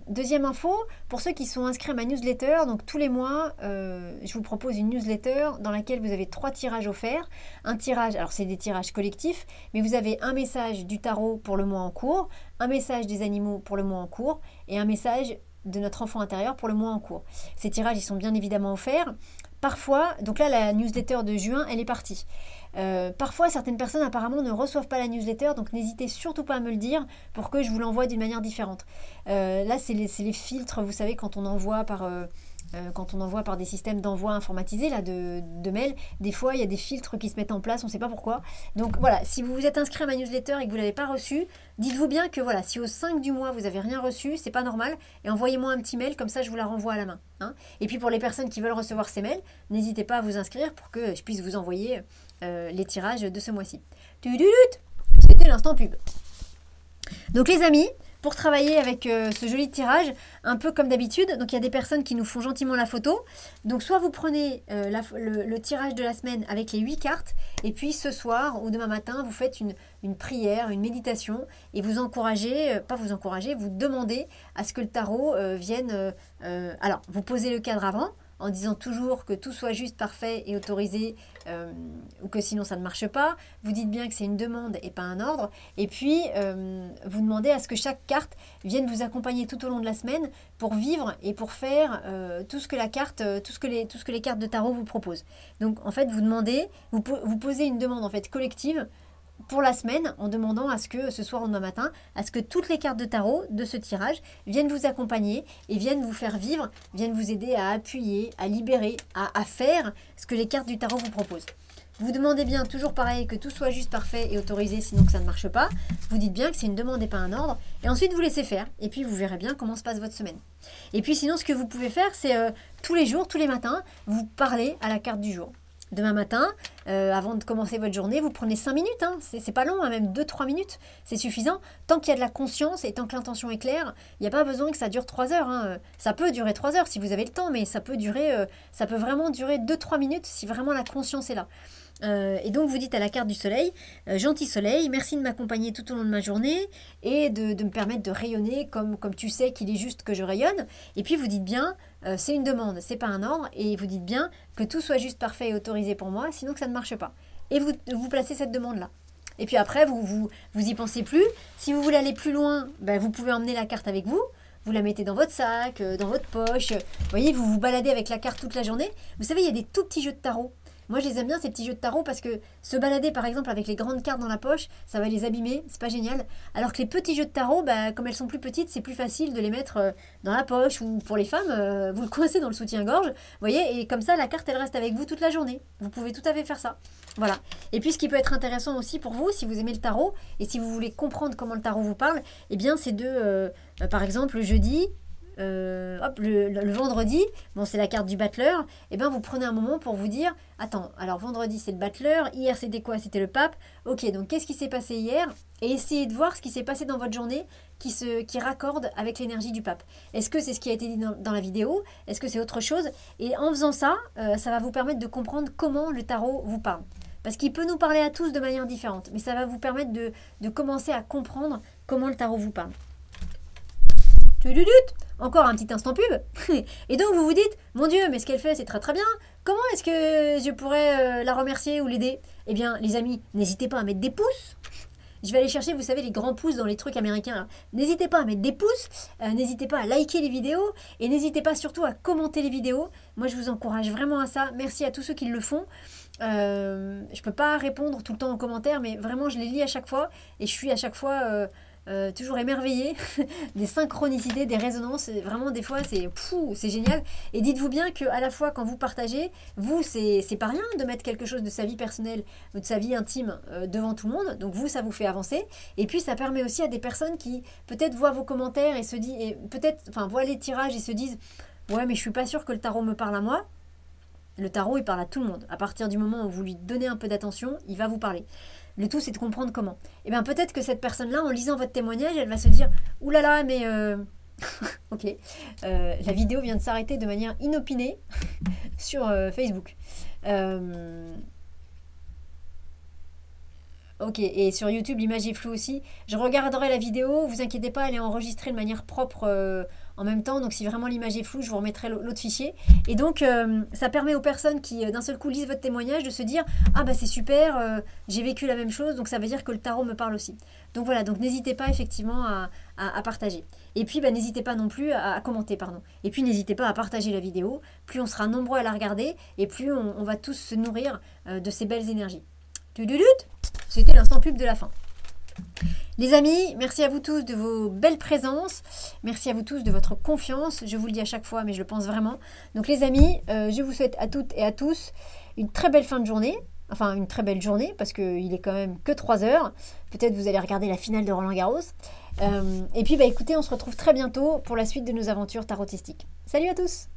deuxième info, pour ceux qui sont inscrits à ma newsletter, donc tous les mois, je vous propose une newsletter dans laquelle vous avez 3 tirages offerts. Un tirage, alors c'est des tirages collectifs, mais vous avez un message du tarot pour le mois en cours, un message des animaux pour le mois en cours et un message de notre enfant intérieur pour le mois en cours. Ces tirages, ils sont bien évidemment offerts. Parfois, donc là, la newsletter de juin, elle est partie. Parfois, certaines personnes apparemment ne reçoivent pas la newsletter, donc n'hésitez surtout pas à me le dire pour que je vous l'envoie d'une manière différente. Là, c'est les filtres, vous savez, quand on envoie par des systèmes d'envoi informatisés là, de mails, des fois, il y a des filtres qui se mettent en place, on ne sait pas pourquoi. Donc voilà, si vous vous êtes inscrit à ma newsletter et que vous ne l'avez pas reçu, dites-vous bien que voilà, si au 5 du mois, vous n'avez rien reçu, c'est pas normal, et envoyez-moi un petit mail, comme ça, je vous la renvoie à la main. Hein. Et puis, pour les personnes qui veulent recevoir ces mails, n'hésitez pas à vous inscrire pour que je puisse vous envoyer les tirages de ce mois-ci. C'était l'instant pub. Donc les amis, pour travailler avec ce joli tirage, un peu comme d'habitude, donc il y a des personnes qui nous font gentiment la photo. Donc soit vous prenez le tirage de la semaine avec les 8 cartes, et puis ce soir ou demain matin, vous faites une prière, une méditation, et vous encouragez, vous demandez à ce que le tarot vienne... alors, vous posez le cadre avant, en disant toujours que tout soit juste, parfait et autorisé, ou que sinon ça ne marche pas. Vous dites bien que c'est une demande et pas un ordre. Et puis, vous demandez à ce que chaque carte vienne vous accompagner tout au long de la semaine pour vivre et pour faire tout ce que les cartes de tarot vous proposent. Donc, en fait, vous demandez, vous posez une demande en fait collective pour la semaine en demandant à ce que ce soir ou demain matin, à ce que toutes les cartes de tarot de ce tirage viennent vous accompagner et viennent vous faire vivre, viennent vous aider à appuyer, à libérer, à faire ce que les cartes du tarot vous proposent. Vous demandez bien, toujours pareil, que tout soit juste, parfait et autorisé, sinon que ça ne marche pas. Vous dites bien que c'est une demande et pas un ordre. Et ensuite, vous laissez faire. Et puis, vous verrez bien comment se passe votre semaine. Et puis, sinon, ce que vous pouvez faire, c'est tous les jours, tous les matins, vous parlez à la carte du jour. Demain matin, avant de commencer votre journée, vous prenez 5 minutes. Hein. C'est pas long, hein, même 2-3 minutes. C'est suffisant. Tant qu'il y a de la conscience et tant que l'intention est claire, il n'y a pas besoin que ça dure 3 heures. Hein. Ça peut durer 3 heures si vous avez le temps, mais ça peut vraiment durer 2-3 minutes si vraiment la conscience est là. Et donc vous dites à la carte du soleil, gentil soleil, merci de m'accompagner tout au long de ma journée et de me permettre de rayonner comme tu sais qu'il est juste que je rayonne. Et puis vous dites bien, c'est une demande, c'est pas un ordre, et vous dites bien que tout soit juste, parfait et autorisé pour moi, sinon que ça ne marche pas. Et vous placez cette demande-là. Et puis après, vous y pensez plus. Si vous voulez aller plus loin, ben, vous pouvez emmener la carte avec vous. Vous la mettez dans votre sac, dans votre poche. Vous voyez, vous vous baladez avec la carte toute la journée. Vous savez, il y a des tout petits jeux de tarot. Moi, je les aime bien, ces petits jeux de tarot, parce que se balader, par exemple, avec les grandes cartes dans la poche, ça va les abîmer, c'est pas génial. Alors que les petits jeux de tarot, bah, comme elles sont plus petites, c'est plus facile de les mettre dans la poche, ou pour les femmes, vous le coincez dans le soutien-gorge, vous voyez, et comme ça, la carte, elle reste avec vous toute la journée. Vous pouvez tout à fait faire ça. Voilà. Et puis, ce qui peut être intéressant aussi pour vous, si vous aimez le tarot, et si vous voulez comprendre comment le tarot vous parle, eh bien, c'est par exemple, le jeudi... le vendredi, bon c'est la carte du battleur, et bien vous prenez un moment pour vous dire, attends, alors vendredi c'est le battleur, hier c'était quoi? C'était le pape, ok, donc qu'est-ce qui s'est passé hier? Et essayez de voir ce qui s'est passé dans votre journée qui raccorde avec l'énergie du pape. Est-ce que c'est ce qui a été dit dans la vidéo? Est-ce que c'est autre chose? Et en faisant ça, ça va vous permettre de comprendre comment le tarot vous parle. Parce qu'il peut nous parler à tous de manière différente, mais ça va vous permettre de commencer à comprendre comment le tarot vous parle. Encore un petit instant pub. Et donc vous vous dites, mon Dieu, mais ce qu'elle fait, c'est très très bien. Comment est-ce que je pourrais la remercier ou l'aider? Eh bien, les amis, n'hésitez pas à mettre des pouces. Je vais aller chercher, vous savez, les grands pouces dans les trucs américains, là. N'hésitez pas à mettre des pouces, n'hésitez pas à liker les vidéos, et n'hésitez pas surtout à commenter les vidéos. Moi, je vous encourage vraiment à ça. Merci à tous ceux qui le font. Je peux pas répondre tout le temps en commentaire, mais vraiment, je les lis à chaque fois, et je suis à chaque fois... toujours émerveillée des synchronicités, des résonances. Vraiment, des fois, c'est génial. Et dites-vous bien qu'à la fois, quand vous partagez, vous, c'est pas rien de mettre quelque chose de sa vie personnelle ou de sa vie intime devant tout le monde. Donc, vous, ça vous fait avancer. Et puis, ça permet aussi à des personnes qui, peut-être, voient vos commentaires et se disent, et peut-être, enfin, voient les tirages et se disent, ouais, mais je suis pas sûre que le tarot me parle à moi. Le tarot, il parle à tout le monde. À partir du moment où vous lui donnez un peu d'attention, il va vous parler. Le tout, c'est de comprendre comment. Et bien, peut-être que cette personne-là, en lisant votre témoignage, elle va se dire « Ouh là là, mais... ok. La vidéo vient de s'arrêter de manière inopinée sur Facebook. Ok, et sur YouTube, l'image est floue aussi. Je regarderai la vidéo, vous inquiétez pas, elle est enregistrée de manière propre en même temps. Donc si vraiment l'image est floue, je vous remettrai l'autre fichier. Et donc, ça permet aux personnes qui d'un seul coup lisent votre témoignage de se dire « Ah bah c'est super, j'ai vécu la même chose, donc ça veut dire que le tarot me parle aussi. » Donc voilà, donc n'hésitez pas effectivement à partager. Et puis, bah, n'hésitez pas non plus à commenter, pardon. Et puis, n'hésitez pas à partager la vidéo. Plus on sera nombreux à la regarder, et plus on va tous se nourrir de ces belles énergies. C'était l'instant pub de la fin. Les amis, merci à vous tous de vos belles présences. Merci à vous tous de votre confiance. Je vous le dis à chaque fois, mais je le pense vraiment. Donc les amis, je vous souhaite à toutes et à tous une très belle fin de journée. Enfin, une très belle journée, parce qu'il est quand même que 3 heures. Peut-être vous allez regarder la finale de Roland-Garros. Et puis, bah, écoutez, on se retrouve très bientôt pour la suite de nos aventures tarotistiques. Salut à tous!